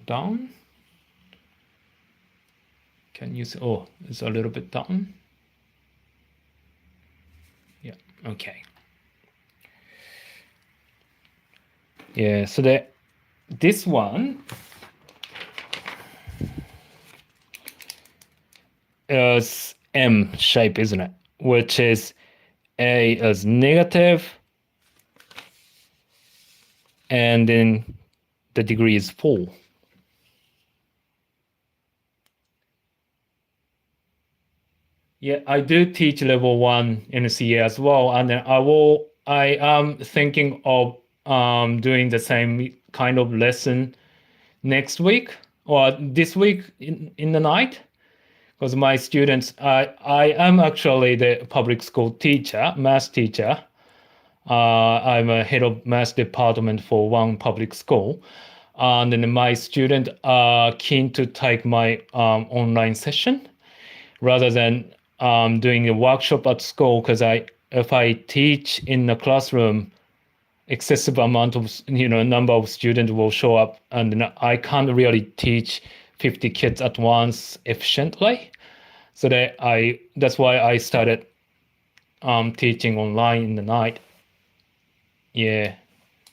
down. Can you see? Oh, it's a little bit down. Yeah, okay. Yeah, so this one is M shape, isn't it? Which is A is negative, and then the degree is 4. Yeah, I do teach level 1 NCEA as well, and then I am thinking of doing the same kind of lesson next week or this week in the night, because my students, I am actually the public school teacher, math teacher. I'm a head of math department for one public school, and then my students are keen to take my online session rather than doing a workshop at school, because if I teach in the classroom, excessive amount of number of students will show up, and I can't really teach 50 kids at once efficiently. So that's why I started teaching online in the night. Yeah,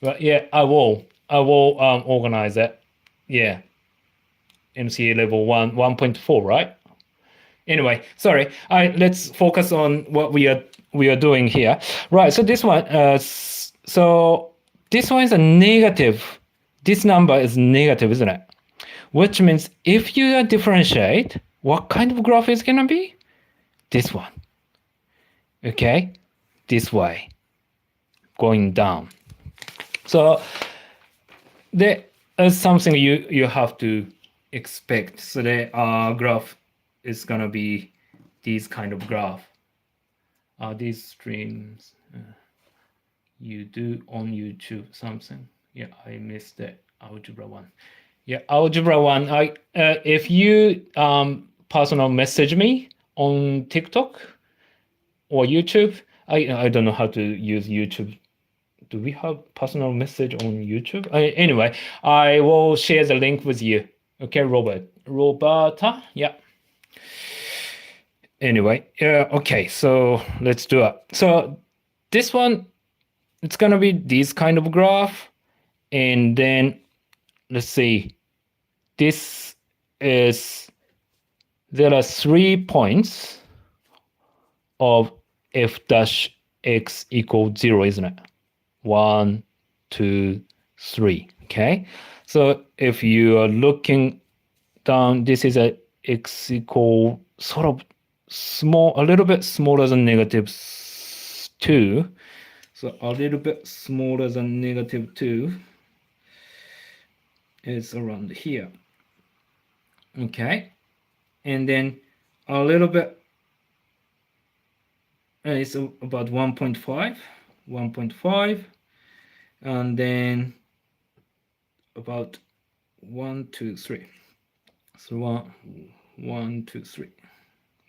but yeah, I will organize that. Yeah, NCEA level 1.4, right? Anyway, sorry. Let's focus on what we are doing here. Right. So this one. So this one is a negative. This number is negative, isn't it? Which means if you differentiate, what kind of graph is gonna be? This one. Okay, this way, going down. So there is something you have to expect. So the graph is gonna be these kind of graph. These streams you do on YouTube something. Yeah, I missed the algebra one. Yeah, algebra one. If you personal message me on TikTok or YouTube, I don't know how to use YouTube. Do we have personal message on YouTube? Anyway, I will share the link with you. Okay, Roberta. Yeah. Anyway, okay, so let's do it. So this one, it's gonna be this kind of graph, and then let's see. This is, there are 3 points of f dash x equals 0, isn't it? 1, 2, 3. Okay, so if you are looking down, this is a x equal sort of small, a little bit smaller than negative 2. So a little bit smaller than negative 2 is around here. Okay, and then a little bit, it's about 1.5, and then about 1, 2, 3. So 1, 2, 3.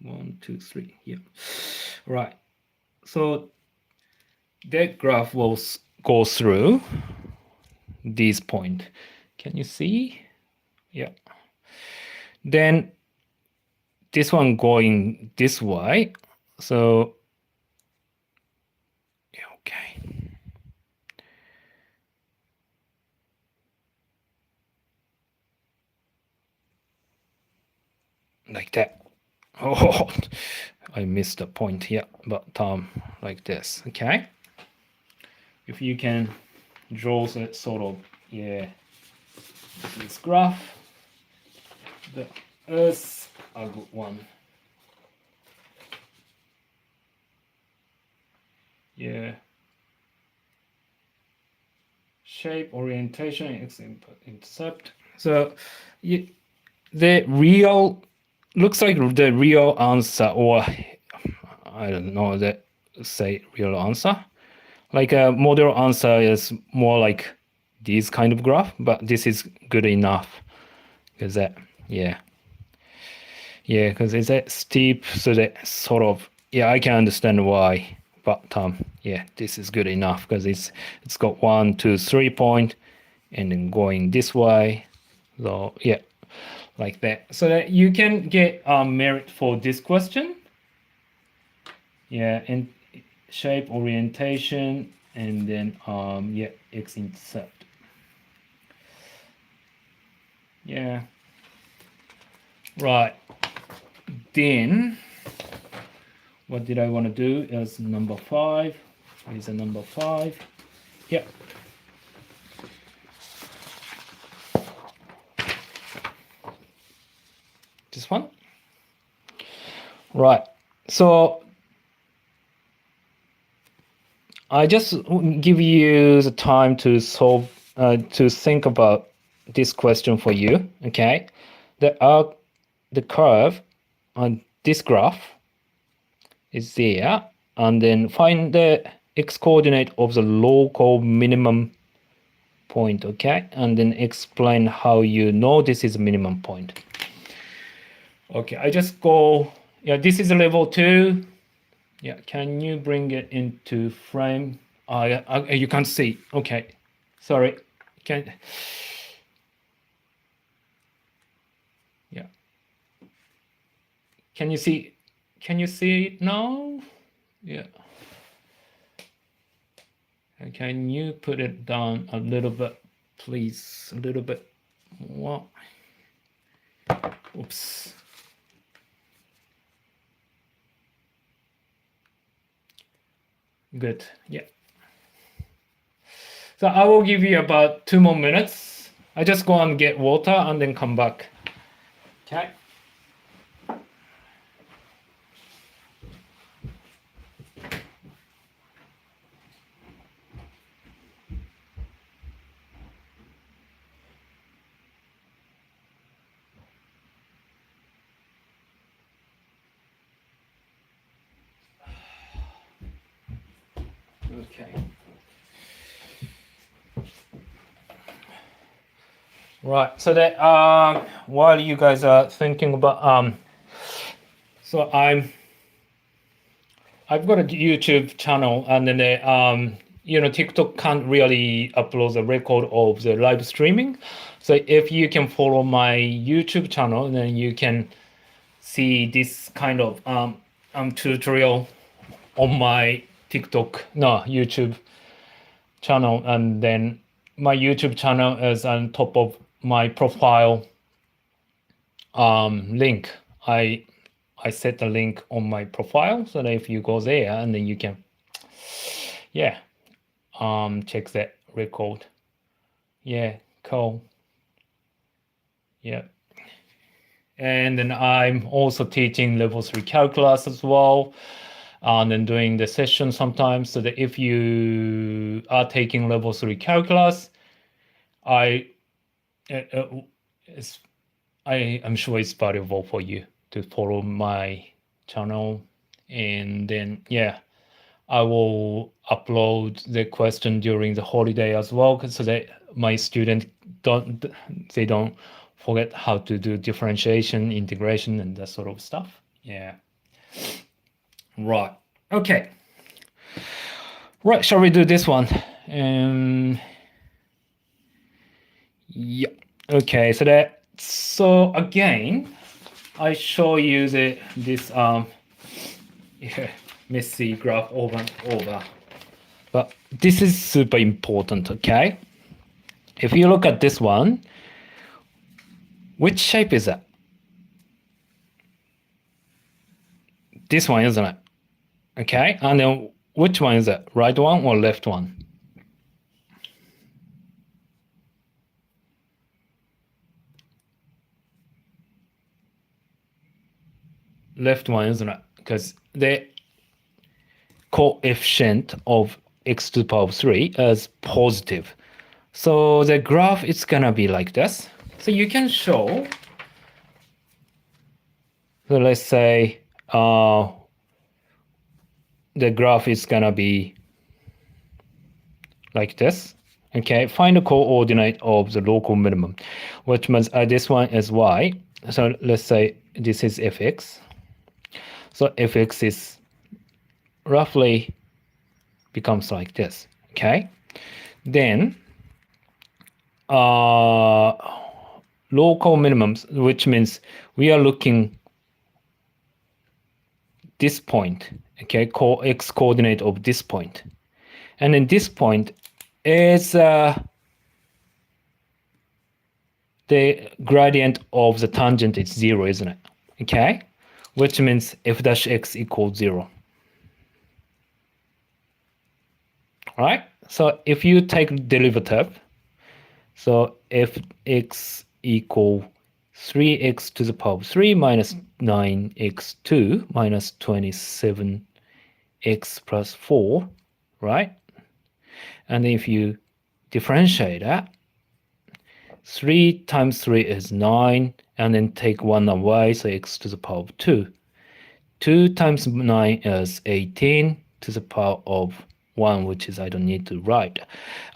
1, 2, 3. Yeah. Right. So that graph will go through. this point. Can you see? Yeah. Then this one going this way. So, yeah, okay. Like that. Oh, I missed the point here, but like this, okay? If you can draw that sort of, yeah, this graph, the Earth, a good one. Yeah. Shape, orientation, x input, intercept. So the real, looks like the real answer, or I don't know, that say real answer. Like a model answer is more like this kind of graph, but this is good enough because that, yeah. Yeah, because it's a steep, so that sort of, yeah, I can understand why, but yeah, this is good enough because it's got 1, 2, 3 point, and then going this way. So yeah, like that, so that you can get merit for this question. Yeah, and shape, orientation, and then yeah, x-intercept. Yeah. Right. Then what did I want to do is number 5. Is a number 5. Yeah. This one. Right. So I just give you the time to solve, to think about this question for you. Okay. The curve on this graph is there, and then find the x coordinate of the local minimum point. Okay, and then explain how you know this is a minimum point. Okay, I just go, yeah, this is a level 2. Yeah, can you bring it into frame? Yeah, you can't see. Okay, sorry. Yeah. Can you see? Can you see it now? Yeah. Can you put it down a little bit, please? A little bit more. Oops. Good. Yeah. So I will give you about 2 more minutes. I just go and get water and then come back. Okay. Okay. Right. So that while you guys are thinking about so I've got a YouTube channel, and then TikTok can't really upload the record of the live streaming. So if you can follow my YouTube channel, then you can see this kind of tutorial on my YouTube channel, and then my YouTube channel is on top of my profile link. I set the link on my profile, so that if you go there, and then you can, yeah, check that record. Yeah, cool. Yeah. And then I'm also teaching level 3 calculus as well, and then doing the session sometimes, so that if you are taking level 3 calculus, I'm sure it's valuable for you to follow my channel. And then, yeah, I will upload the question during the holiday as well, so that my students don't forget how to do differentiation, integration, and that sort of stuff. Yeah. Right. Okay. Right. Shall we do this one? Yeah. Okay. So again, I show you this yeah, messy graph over and over. But this is super important. Okay. If you look at this one, which shape is that? This one, isn't it? Okay. And then which one is it? Right one or left one? Left one, isn't it? Because the coefficient of x to the power of 3 is positive. So the graph is gonna be like this. So you can show, so let's say the graph is gonna be like this. Okay, find the coordinate of the local minimum, which means this one is y. So let's say this is fx. So fx is roughly becomes like this. Okay, then local minimums, which means we are looking this point, okay, x coordinate of this point, and then this point is the gradient of the tangent is 0, isn't it? Okay, which means f dash x equals 0. All right, so if you take derivative, so f x equal 3x to the power of 3 minus 9x2 minus 27x plus 4, right? And if you differentiate that, 3 times 3 is 9, and then take 1 away, so x to the power of 2. 2 times 9 is 18 to the power of 1, which is I don't need to write.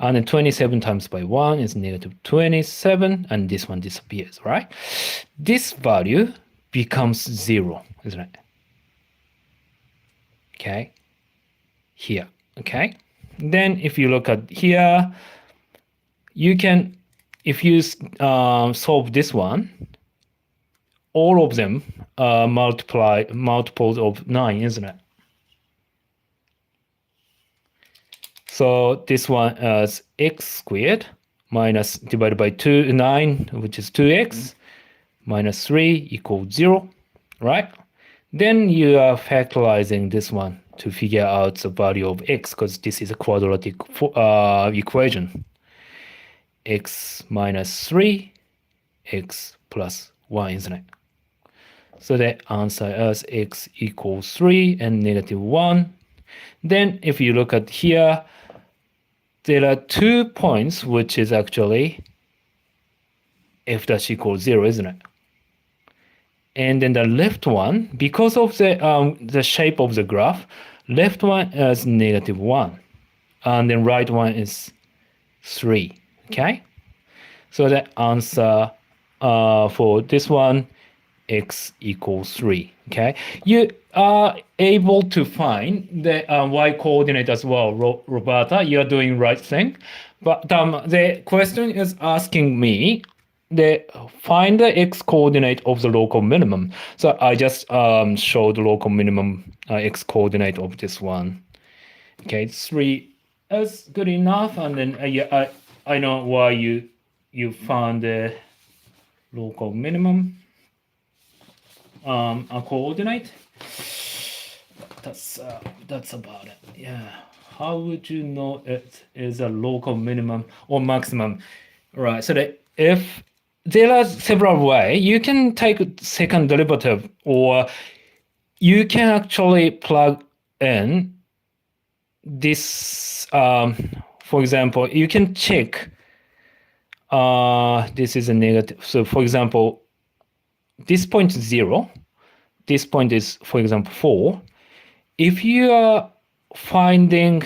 And then 27 times by 1 is negative 27, and this one disappears, right? This value becomes 0, isn't it? Okay, here, okay? Then if you look at here, you can, if you solve this one, all of them multiples of 9, isn't it? So this one is x squared minus divided by 9, which is 2x, minus 3 equals 0, right? Then you are factorizing this one to figure out the value of x, because this is a quadratic equation. X minus 3, x plus 1, isn't it? So the answer is x equals 3 and negative 1. Then if you look at here, there are 2 points, which is actually f dash equals 0, isn't it? And then the left one, because of the shape of the graph, left one is negative 1. And then right one is 3, okay? So the answer for this one, x equals 3, okay? You are able to find the y coordinate as well, Roberta. You're doing right thing. But the question is asking me find the x coordinate of the local minimum. So I just showed the local minimum x coordinate of this one. Okay, 3 is good enough. And then yeah, I know why you found the local minimum a coordinate. That's about it. Yeah. How would you know it is a local minimum or maximum? Right. So that if there are several ways, you can take second derivative, or you can actually plug in this. For example, you can check. This is a negative. So for example, this point is 0. This point is, for example, 4. If you are finding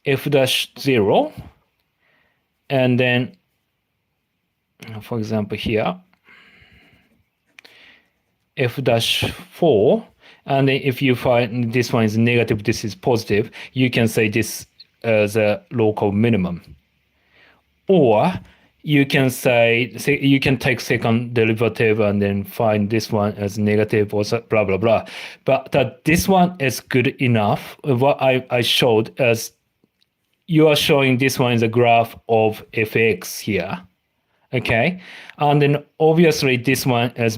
f dash 0, and then, for example, here, f dash 4, and then if you find this one is negative, this is positive, you can say this as a local minimum. Or you can say you can take second derivative and then find this one as negative or blah blah blah. But this one is good enough. What I showed as you are showing this one is a graph of fx here. Okay, and then obviously this one is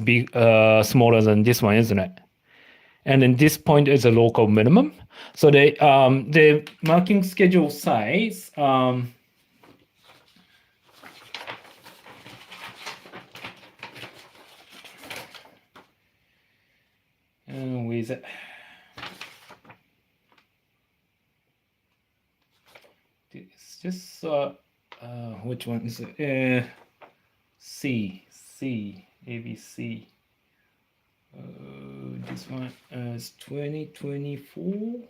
smaller than this one, isn't it? And then this point is a local minimum. So the marking schedule size with it's just which one is it? C ABC. This one is 2024.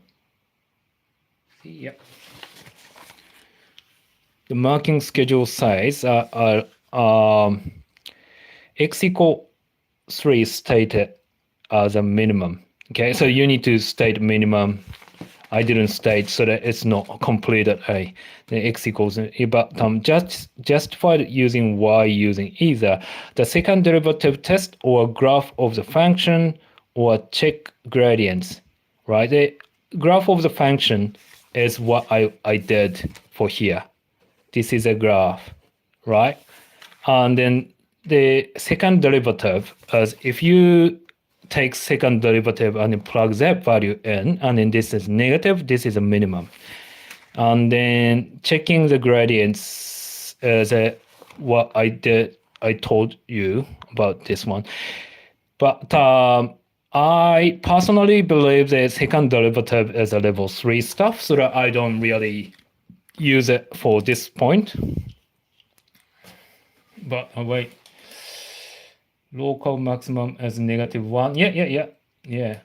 See, yeah. The marking schedule size are x equal 3 stated as a minimum. Okay, so you need to state minimum. I didn't state so that it's not completed a the x equals, but just justified using y using either the second derivative test or graph of the function or check gradients, right? The graph of the function is what I did for here. This is a graph, right? And then the second derivative is if you take second derivative and then plug that value in, and then this is negative, this is a minimum. And then checking the gradients is what I did, I told you about this one. But I personally believe the second derivative is a level 3 stuff, so that I don't really use it for this point. But wait. Local maximum as -1. Yeah.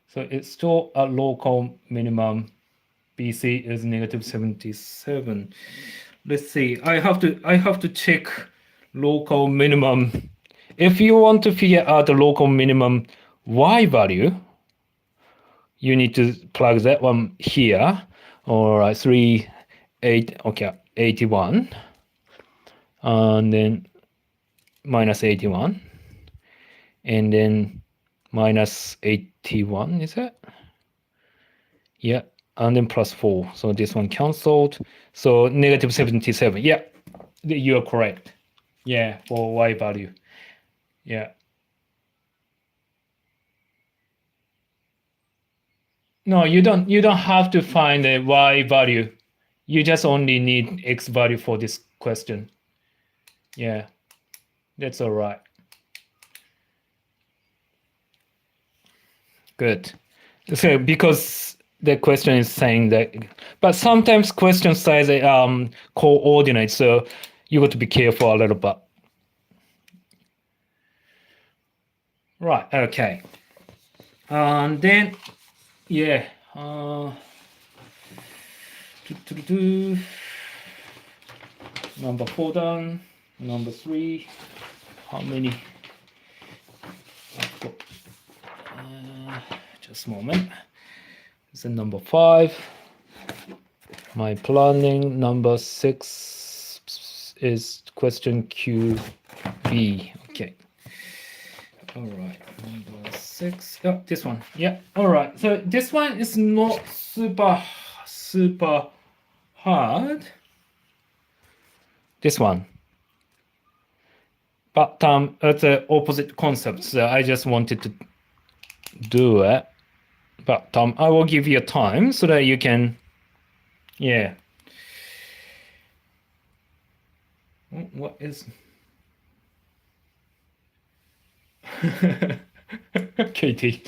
So it's still a local minimum. BC is -77. Let's see. I have to check local minimum. If you want to figure out the local minimum y value, you need to plug that one here. All right, 81, and then -81, and then -81, is it? Yeah, and then +4. So this one cancelled. So -77. Yeah, you are correct. Yeah, for y value. Yeah. No, you don't have to find a y value. You just only need x value for this question. Yeah, that's all right. Good. So because the question is saying that, but sometimes question size coordinates, so you got to be careful a little bit. Right. Okay. And then, yeah. Number 4 done. Number 3. How many? Just a moment. This is number 5. My planning. Number 6 is question QB. Okay. All right. Number 6. Oh, this one. Yeah. All right. So this one is not super hard. This one. But it's the opposite concept. So I just wanted to do it. But I will give you a time so that you can, yeah. What is Katie?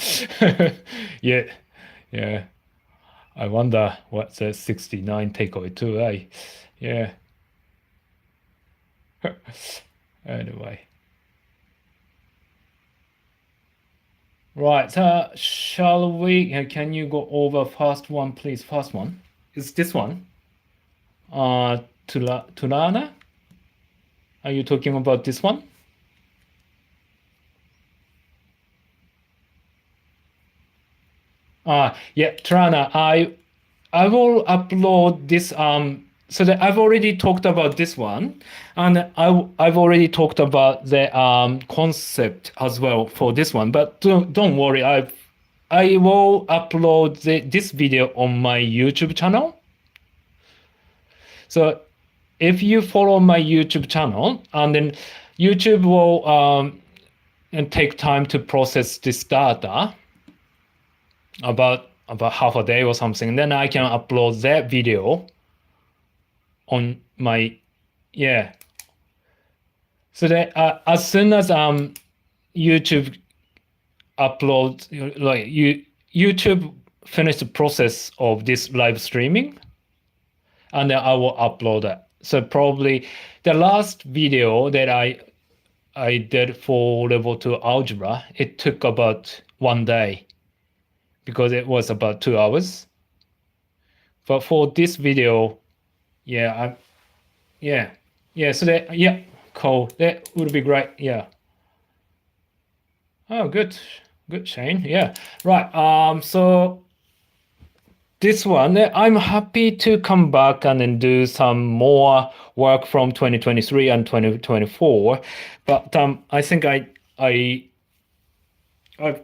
Yeah. I wonder what's a 69 takeaway too, eh? Yeah. Anyway. Right, shall we, can you go over first one, please? First one. Is this one? Tulana? Are you talking about this one? Yeah, Tulana, I will upload this so that I've already talked about this one, and I've already talked about the concept as well for this one. But don't worry, I will upload this video on my YouTube channel. So if you follow my YouTube channel, and then YouTube will and take time to process this data about half a day or something, then I can upload that video on my so that as soon as YouTube uploads, like YouTube finish the process of this live streaming, and then I will upload it. So probably the last video that I did for level 2 algebra, it took about 1 day because it was about 2 hours. But for this video, yeah, so that, cool. That would be great. Yeah. Oh, good, Shane. Yeah, right. So this one, I'm happy to come back and then do some more work from 2023 and 2024, but I think I've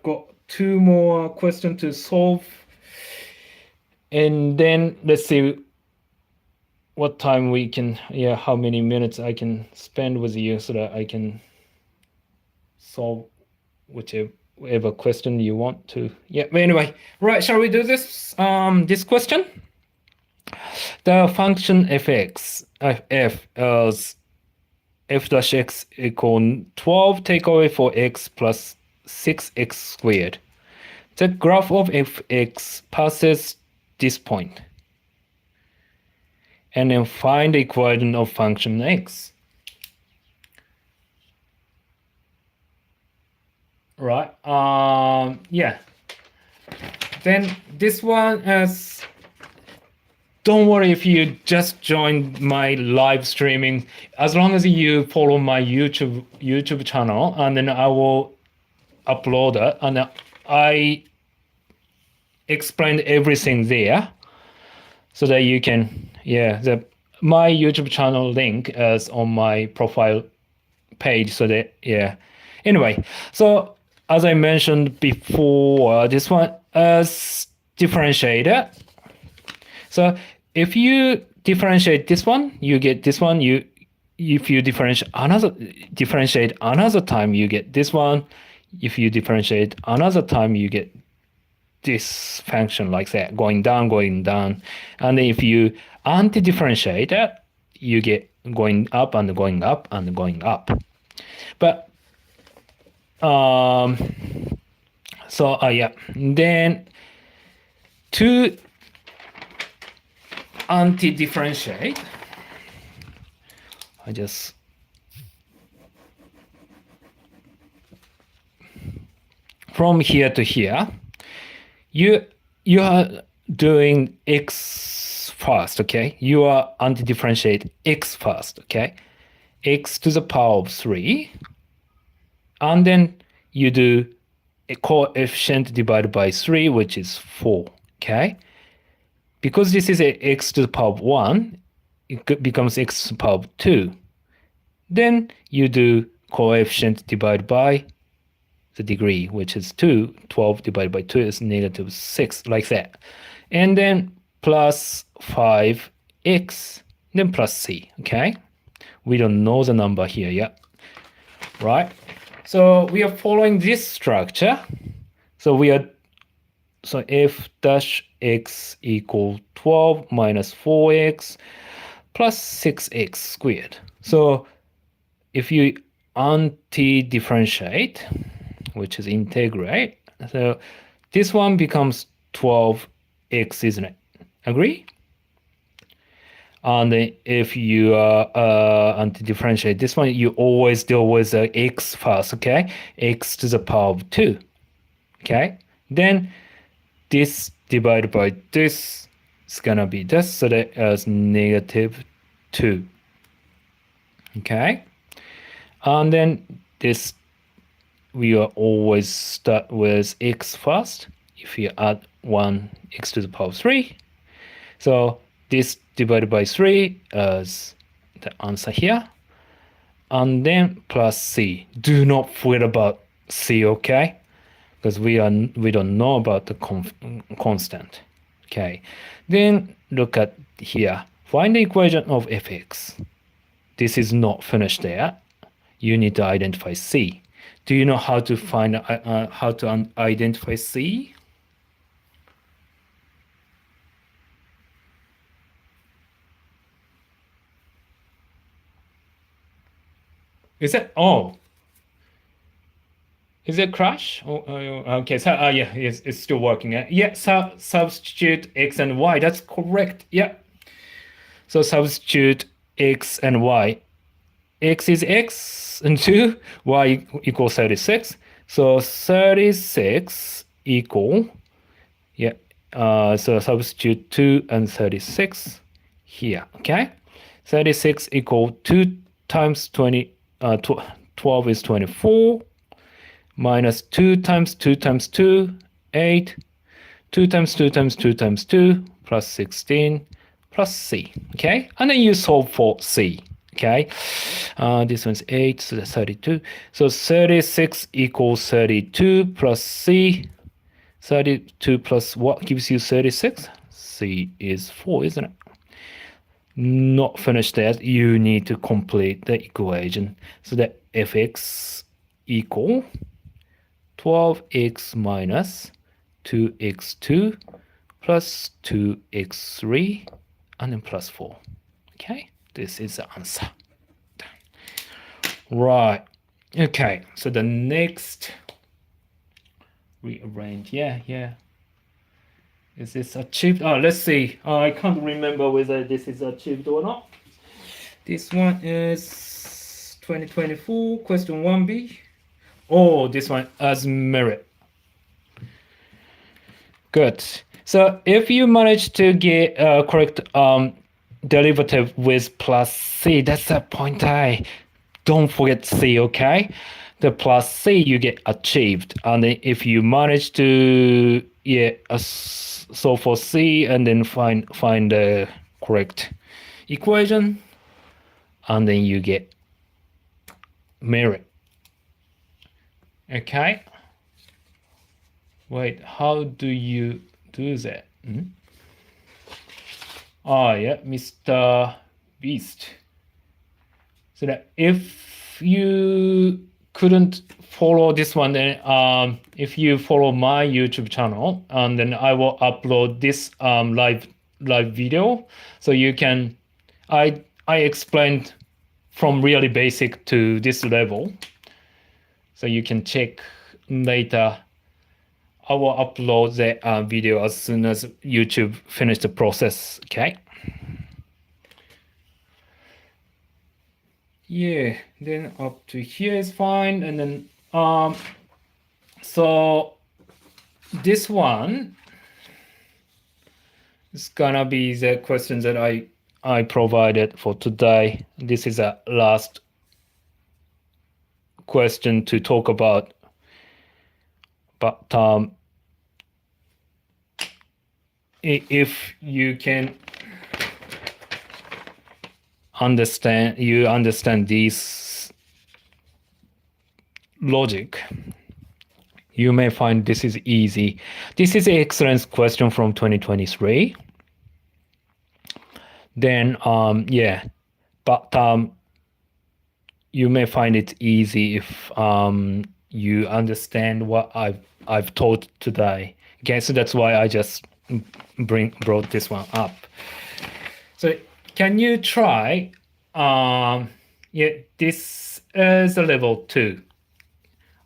got 2 more questions to solve, and then let's see what time we can, how many minutes I can spend with you so that I can solve whichever question you want to. Yeah, but anyway, right, shall we do this question? The function f(x) f as f dash x equal 12 take away for x plus 6x squared. The graph of fx passes this point. And then find the equivalent of function x. Right. Yeah. Then this one is, don't worry if you just joined my live streaming. As long as you follow my YouTube channel, and then I will upload it, and I explained everything there, so that you can, my YouTube channel link is on my profile page, so that, Anyway, so as I mentioned before, this one is differentiated. So if you differentiate this one, you get this one. If you differentiate another time, you get this one. If you differentiate another time, you get this function like that, going down. And if you anti-differentiate that, you get going up and going up and going up. But then to anti-differentiate, I just from here to here, you are doing x first, okay? You are anti-differentiate x first, okay? X to the power of 3, and then you do a coefficient divided by 3, which is 4, okay? Because this is a x to the power of 1, it becomes x to the power of 2. Then you do coefficient divided by the degree, which is 2. 12 divided by 2 is negative 6, like that. And then plus 5x, then plus c, okay? We don't know the number here yet, right? So we are following this structure. So f dash x equal 12 minus 4x plus 6x squared. So if you anti-differentiate, which is integrate, so this one becomes 12x, isn't it? Agree? And if you anti-differentiate this one, you always deal with x first, okay? X to the power of 2, okay? Then this divided by this is gonna be this, so that is negative 2, okay? And then this, we are always start with x first. If you add 1 x to the power of 3, So this divided by 3 is the answer here. And then plus c. Do not forget about c, okay? Because we don't know about the constant. Okay. Then look at here. Find the equation of fx. This is not finished there. You need to identify c. Do you know how to find identify c? Is it? Oh, is it crash? Oh, okay. So yeah, it's still working. Yeah. So substitute x and y. That's correct. Yeah. So substitute x and y. X is x and 2. Y equals 36. So 36 equal. Yeah. So substitute 2 and 36 here. Okay. 36 equal 2 times 20. 12 is 24. Minus 2 times 2 times 2, 8. 2 times 2 times 2 times 2, plus 16, plus c. Okay? And then you solve for c. Okay? This one's 8, so that's 32. So 36 equals 32 plus c. 32 plus what gives you 36? C is 4, isn't it? Not finished that. You need to complete the equation. So that fx equal 12x minus 2x2 plus 2x3 and then plus 4. Okay, this is the answer. Right. Okay, so the next rearrange. Yeah. Is this achieved? Oh, let's see. I can't remember whether this is achieved or not. This one is 2024, question 1B. Oh, this one as merit. Good. So if you manage to get correct derivative with plus c, that's the point I. Don't forget c, okay? The plus c you get achieved. And then if you manage to solve for c and then find the correct equation, and then you get merit. Okay? Wait, how do you do that? Oh, yeah, Mr. Beast. So that if you couldn't follow this one, then if you follow my YouTube channel, and then I will upload this live video, so you can. I explained from really basic to this level, so you can check later. I will upload the video as soon as YouTube finish the process. Okay. Yeah, then up to here is fine, and then so this one is gonna be the questions that I provided for today. This is a last question to talk about, but if you can understand this logic, you may find this is easy. This is an excellence question from 2023. Then but you may find it easy if you understand what I've taught today. Okay, so that's why I just brought this one up. So can you try? This is a level 2.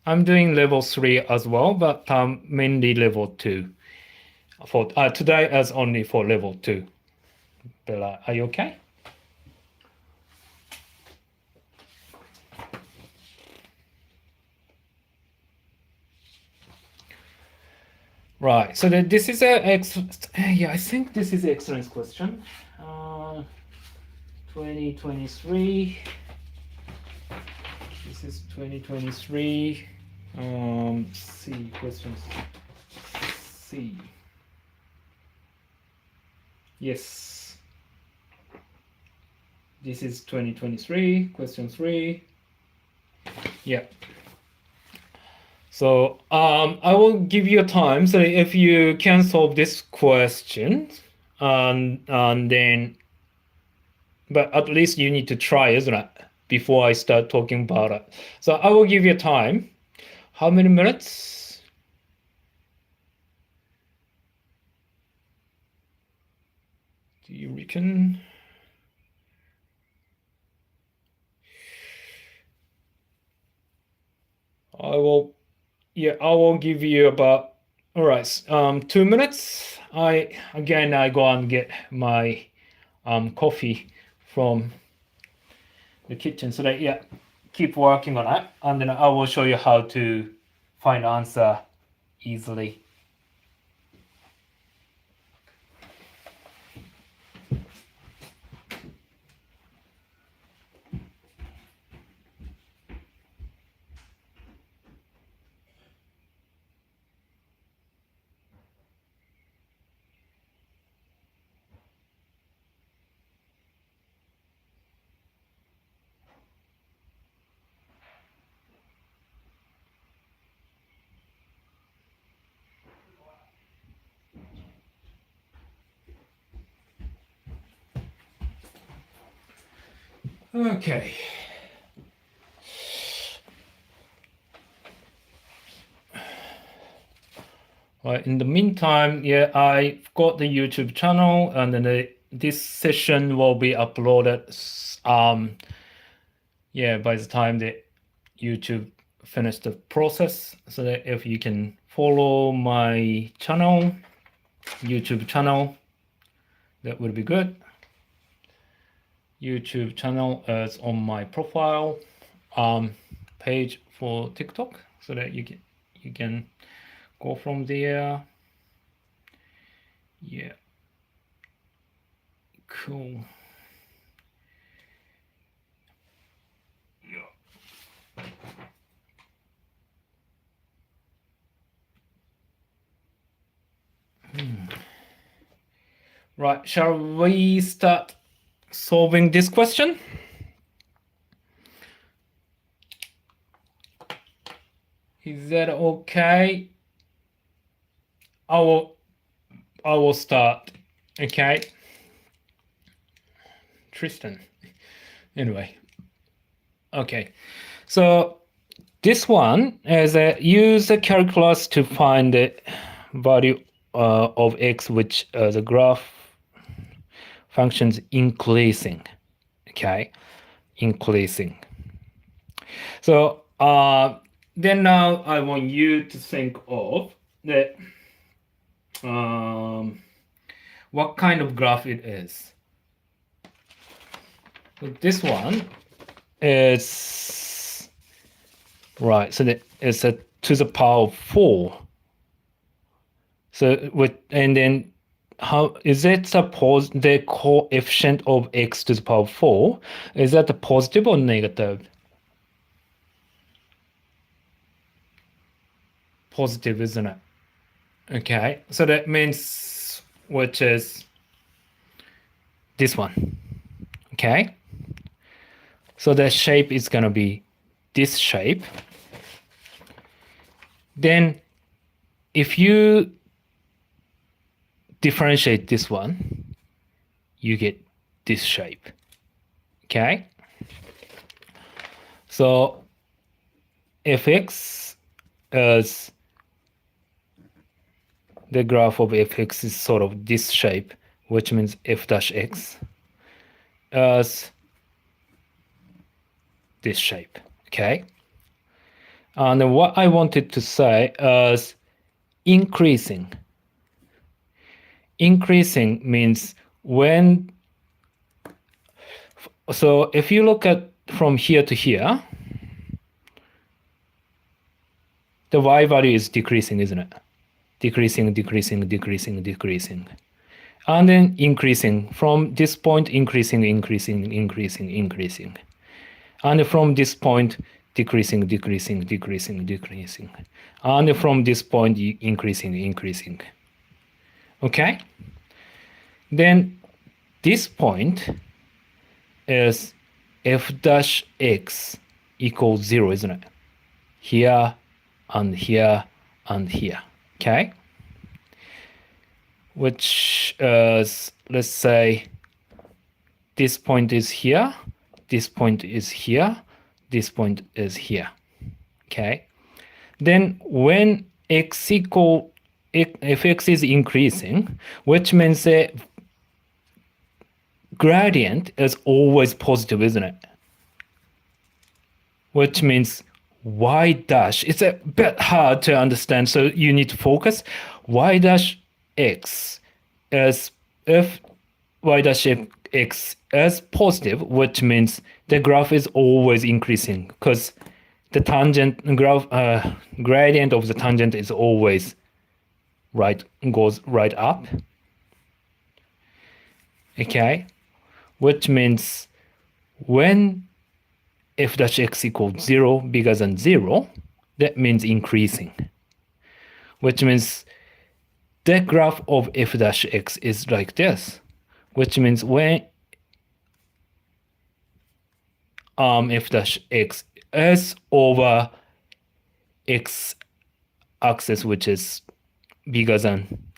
I'm doing level 3 as well, but mainly level 2. For today as only for level 2. Bella, are you okay? Right. So this is I think this is an excellence question. 2023. This is 2023. C questions. C. Yes. This is 2023, question 3. Yeah. So I will give you a time. So if you can solve this question, and then, but at least you need to try, isn't it? Before I start talking about it. So I will give you a time. How many minutes? Do you reckon? I will, yeah, I will give you about, all right, 2 minutes. I go and get my coffee from the kitchen. So that, yeah, keep working on it, and then I will show you how to find answer easily. Okay. Right, in the meantime, yeah, I've got the YouTube channel, and then this session will be uploaded. Yeah, by the time that YouTube finished the process, so that if you can follow my channel, YouTube channel, that would be good. YouTube channel is on my profile page for TikTok, so that you can go from there. Yeah, cool. Right, shall we start solving this question? Is that okay? I will start. Okay. Tristan. Anyway. Okay. So this one is use the calculus to find the value of x, which the graph functions increasing. Okay, increasing. So then now I want you to think of the what kind of graph it is. So this one is right. So it's a to the power of 4. So and then how is it the coefficient of x to the power of 4? Is that a positive or negative? Positive, isn't it? Okay, so that means which is this one. Okay, so the shape is gonna be this shape. Then if you differentiate this one, you get this shape. Okay, so fx is the graph of fx is sort of this shape, which means f dash x as this shape. Okay, and what I wanted to say is increasing. Increasing means when, so if you look at from here to here, the y value is decreasing, isn't it? Decreasing, decreasing, decreasing, decreasing. And then increasing from this point, increasing, increasing, increasing, increasing. And from this point, decreasing, decreasing, decreasing, decreasing. And from this point, increasing, increasing. Okay? then this point is f dash x equals 0, isn't it? Here and here and here. Okay? Which is, let's say, this point is here, this point is here, this point is here. Okay? Then when x equal, if x is increasing, which means the gradient is always positive, isn't it? Which means y dash, it's a bit hard to understand, so you need to focus. Y dash x is, if y dash x is positive, which means the graph is always increasing, because the tangent graph, gradient of the tangent is always right, goes right up. Okay, which means when f dash x equals 0, bigger than 0, that means increasing. Which means the graph of f dash x is like this. Which means when f dash x is over x axis, which is bigger than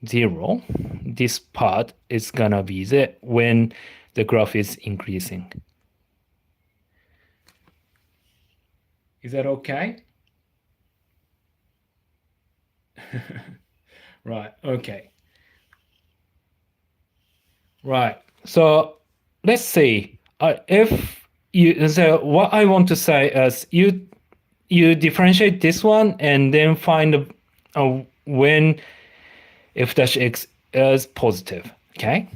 0, this part is gonna be there when the graph is increasing. Is that okay? Right, okay. Right, so let's see. If you, so what I want to say is you differentiate this one and then find when f dash x is positive. Okay,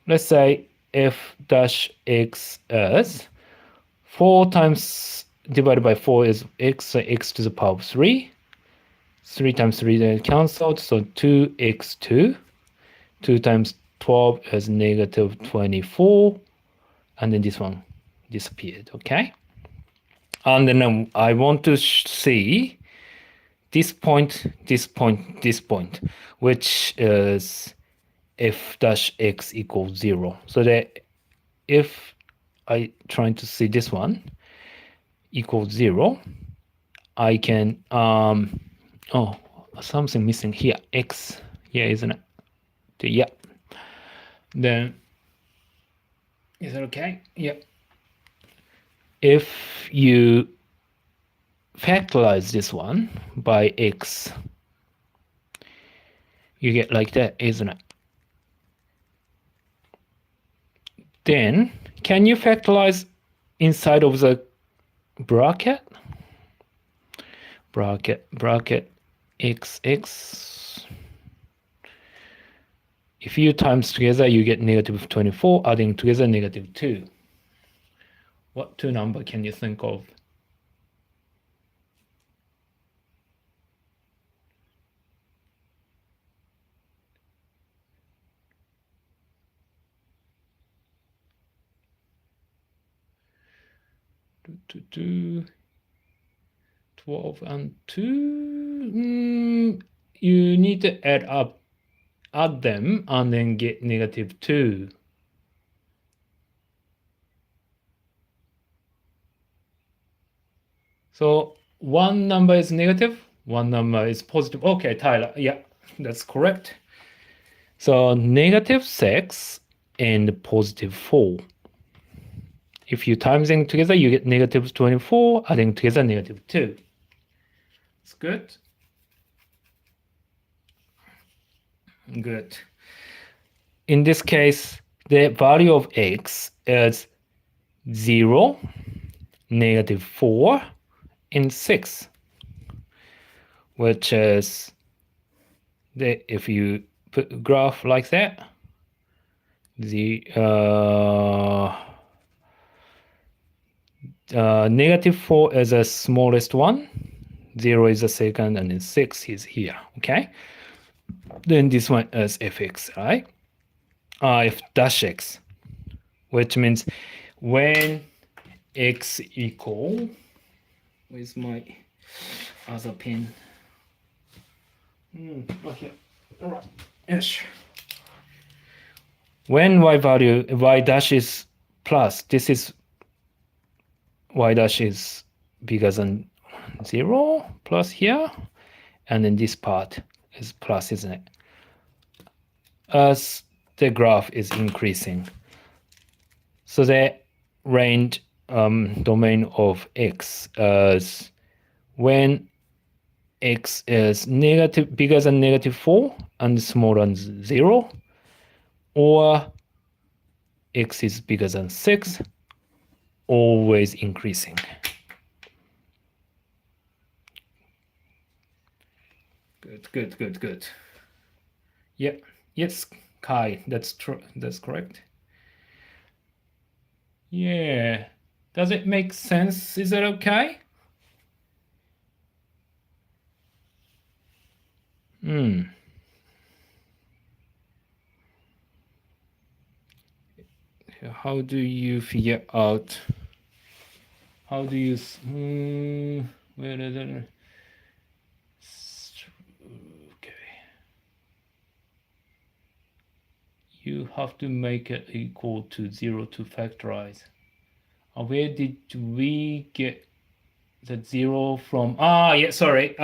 let's say f dash x is 4 times divided by 4 is x, so x to the power of 3. 3 times 3 then cancelled, so 2x2. 2 times 12 is negative 24. And then this one disappeared, okay? And then I want to see this point, this point, this point, which is f dash x equals 0. So that if I trying to see this one equals 0, I can oh, something missing here, x, yeah, isn't it? Yeah. Then is that okay? Yeah. If you factorize this one by x, you get like that, isn't it? Then can you factorize inside of the bracket? Bracket x. If you times together, you get negative 24, adding together negative 2. What two number can you think of? Two, 12 and 2. You need to add them and then get negative 2. So one number is negative, one number is positive. Okay, Tyler, yeah, that's correct. So negative 6 and positive 4. If you times them together, you get negative 24, adding together negative 2. It's good. Good. In this case, the value of x is 0, negative 4, and 6, which is, if you put a graph like that, the negative 4 is the smallest one, 0 is the second, and then 6 is here, okay? Then this one is fx, right? F dash x, which means when x equal, where's my other pin? Okay, all right, yes. when y dash is plus, this is y dash is bigger than 0 plus here, and then this part is plus, isn't it? As the graph is increasing. So the range domain of x is when x is bigger than -4 and smaller than 0, or x is bigger than 6, always increasing. Good. Yeah, yes, Kai, that's true. That's correct. Yeah. Does it make sense? Is that okay? How do you figure out? How do you? Where is it? Okay. You have to make it equal to 0 to factorize. Where did we get the 0 from? Yeah, sorry.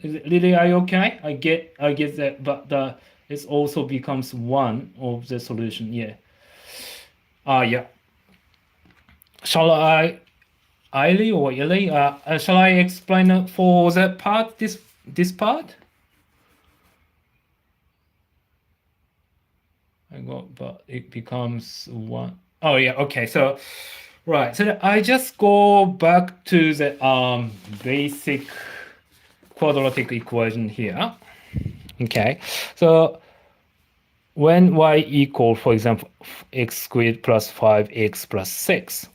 Lily, are you okay? I get that, but it also becomes one of the solution. Yeah. Yeah. Shall I, Ili or Ili? Shall I explain for that part? This part? But it becomes one. Oh yeah. Okay. So, right. So I just go back to the basic quadratic equation here. Okay. So when y equal, for example, x squared plus 5x plus 6,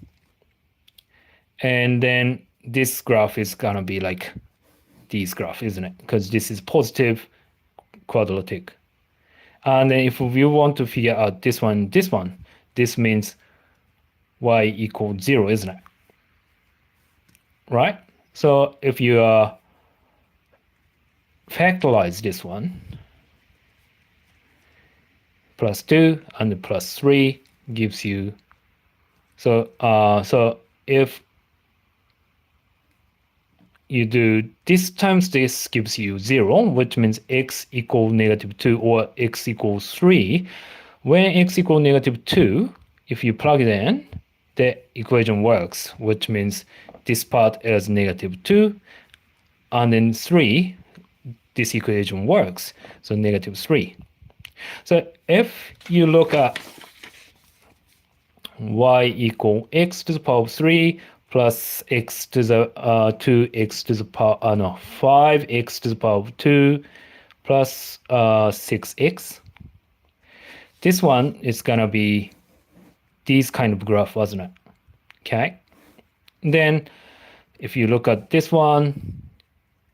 and then this graph is gonna be like this graph, isn't it? Because this is positive quadratic. And then if we want to figure out this one, this means y equals 0, isn't it? Right? So if you factorize this one, plus 2 and plus 3 gives you, so if you do this times this gives you 0, which means x equals -2 or x equals 3. When x equals -2, if you plug it in, the equation works, which means this part is -2, and then 3, this equation works, so -3. So if you look at y equal x to the power of 3 plus x to the 2x to the power, 5x to the power of 2 plus 6x. This one is gonna be this kind of graph, wasn't it? Okay. Then if you look at this one,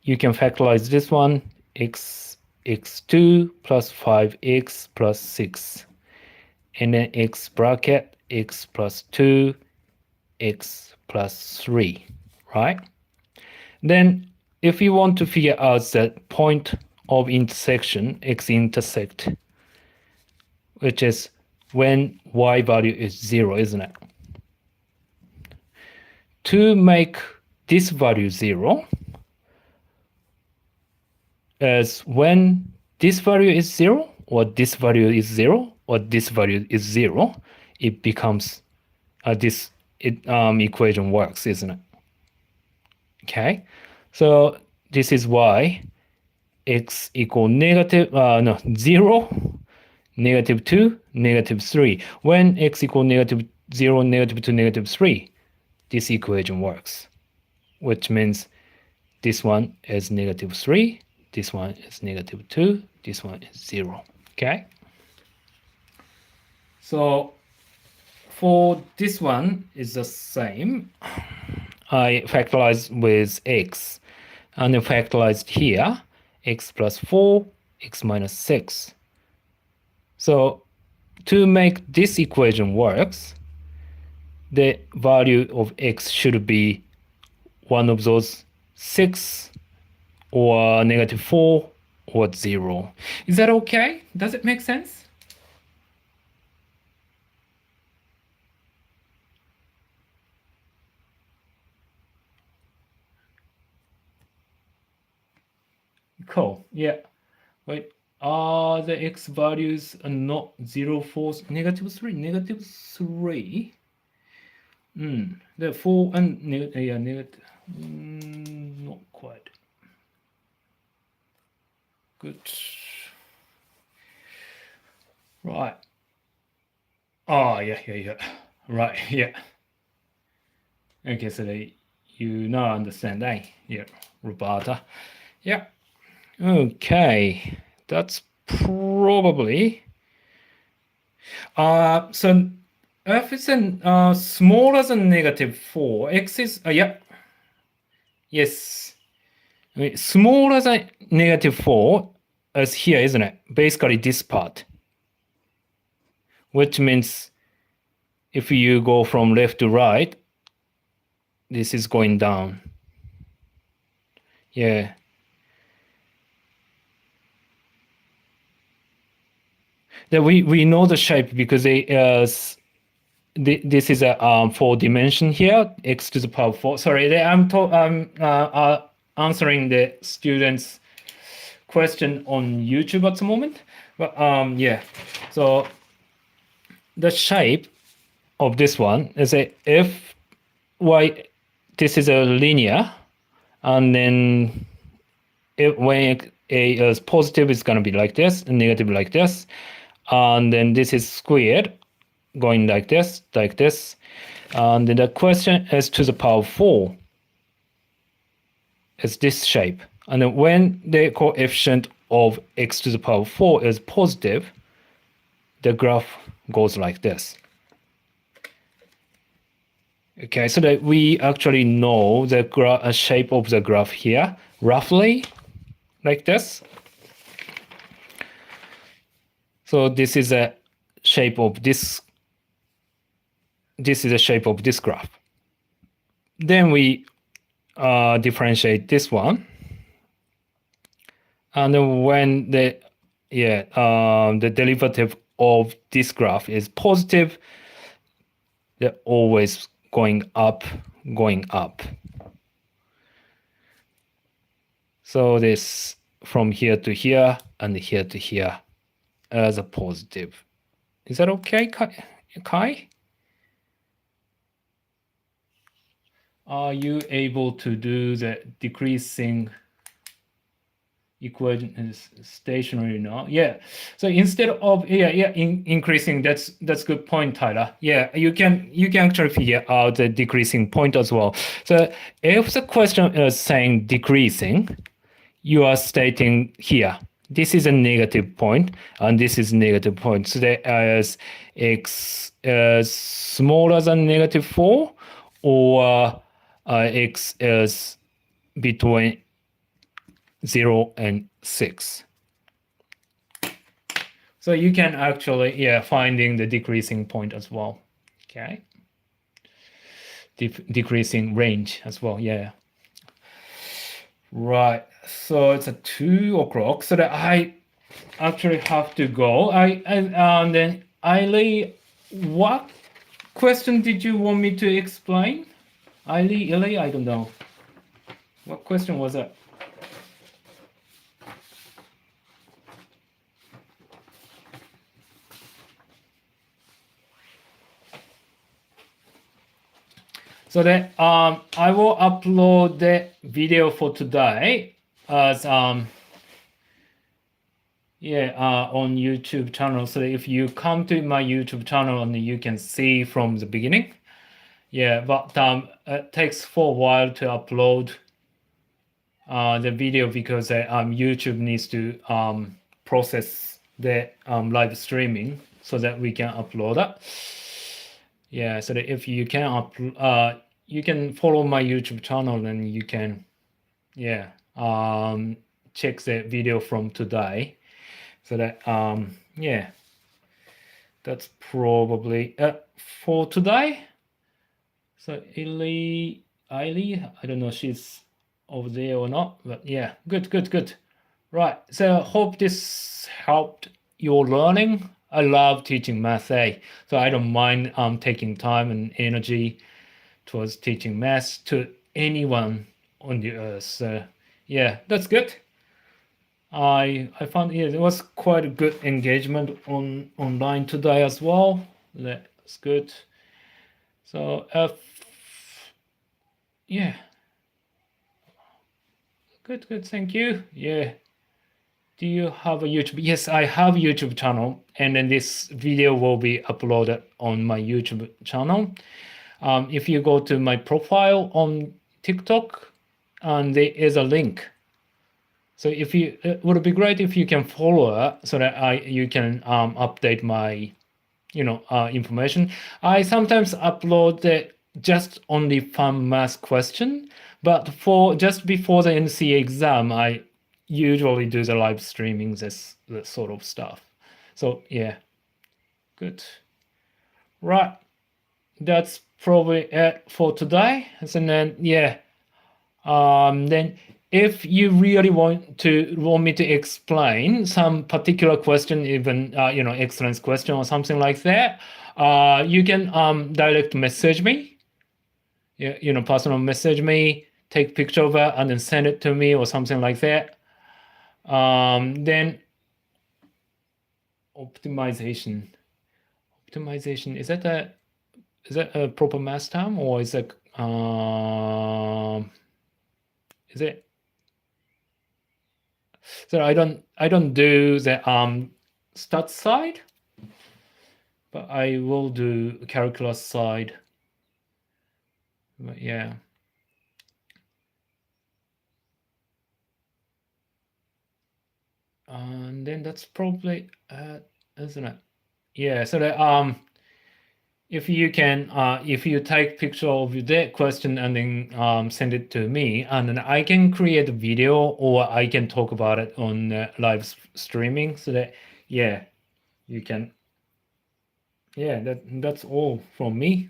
you can factorize this one, x2 plus 5x plus 6. And then x bracket, x plus 2, x plus 3, right? Then if you want to figure out the point of intersection, x-intersect, which is when y value is 0, isn't it? To make this value 0, is when this value is 0, or this value is 0, or this value is 0, it becomes this equation works, isn't it? Okay, so this is why x equal 0, -2, -3. When x equal -0, -2, -3, this equation works, which means this one is -3, this one is -2, this one is 0. Okay, so for this one is the same. I factorized with x, and I factorized here x plus 4, x minus 6. So to make this equation works, the value of x should be one of those 6 or -4 or 0. Is that okay? Does it make sense? Cool. Yeah. Wait. Are the x values are not 0, 4, negative 3? Negative 3. The 4 and yeah, negative. Not quite. Good. Right. Oh, yeah. Right, yeah. Okay, so you now understand that. Yeah, Roberta. Yeah. Okay. That's probably so f is smaller than negative 4. X is yeah. Yes. I mean, smaller than negative 4 as here, isn't it? Basically this part. Which means if you go from left to right, this is going down. Yeah. That we know the shape because this is a 4-dimension here, x to the power 4. Sorry, I'm answering the students' question on YouTube at the moment. But yeah, so the shape of this one is if y, this is a linear, and then when a is positive, it's going to be like this, and negative like this, and then this is squared, going like this, and then the question is to the power 4 is this shape. And then when the coefficient of x to the power 4 is positive, the graph goes like this. Okay, so that we actually know the shape of the graph here, roughly like this. So this is a shape of this. This is the shape of this graph. Then we differentiate this one, and then when the derivative of this graph is positive, they're always going up. So this from here to here and here to here as a positive. Is that okay, Kai? Are you able to do the decreasing equation is stationary now? Yeah. So instead of increasing, that's good point, Tyler. Yeah, you can actually figure out the decreasing point as well. So if the question is saying decreasing, you are stating here, this is a negative point and this is negative point. So there is x smaller than negative 4, or x is between 0 and 6. So you can actually finding the decreasing point as well. Okay. Decreasing range as well. Yeah. Right. So it's at 2 o'clock. So that I actually have to go. And then Eileen, what question did you want me to explain? Eileen, I don't know. What question was that? So that I will upload the video for today as on YouTube channel. So if you come to my YouTube channel and you can see from the beginning. Yeah, but it takes for a while to upload the video because YouTube needs to process the live streaming so that we can upload it. Yeah, so that if you can you can follow my YouTube channel and you can check the video from today. So that that's probably for today. So Eileen, I don't know if she's over there or not, but yeah, good. Right, so hope this helped your learning. I love teaching math, so I don't mind taking time and energy towards teaching math to anyone on the earth. So yeah, that's good. I found it was quite a good engagement online today as well. That's good. So yeah, good. Thank you. Yeah. Do you have a YouTube? Yes, I have a YouTube channel, and then this video will be uploaded on my YouTube channel. If you go to my profile on TikTok, and there is a link. So if you, it would be great if you can follow it so that you can update my information. I sometimes upload just only fun math question, but for just before the NCEA exam, I usually do the live streaming, this sort of stuff. So yeah, good. Right, that's probably it for today. And then yeah, then if you really want me to explain some particular question, even excellence question or something like that, you can direct message me, personal message me, take picture of it and then send it to me or something like that. Then optimization. Optimization, is that a proper math term, or is it so I don't do the stats side, but I will do calculus side. But yeah. And then that's probably isn't it? Yeah, so that if you can if you take picture of that question and then send it to me, and then I can create a video or I can talk about it on live streaming, so that yeah, you can. Yeah, that's all from me.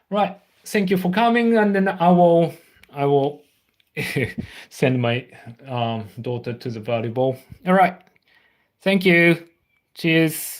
Right. Thank you for coming, and then I will send my daughter to the volleyball. All right. Thank you. Cheers.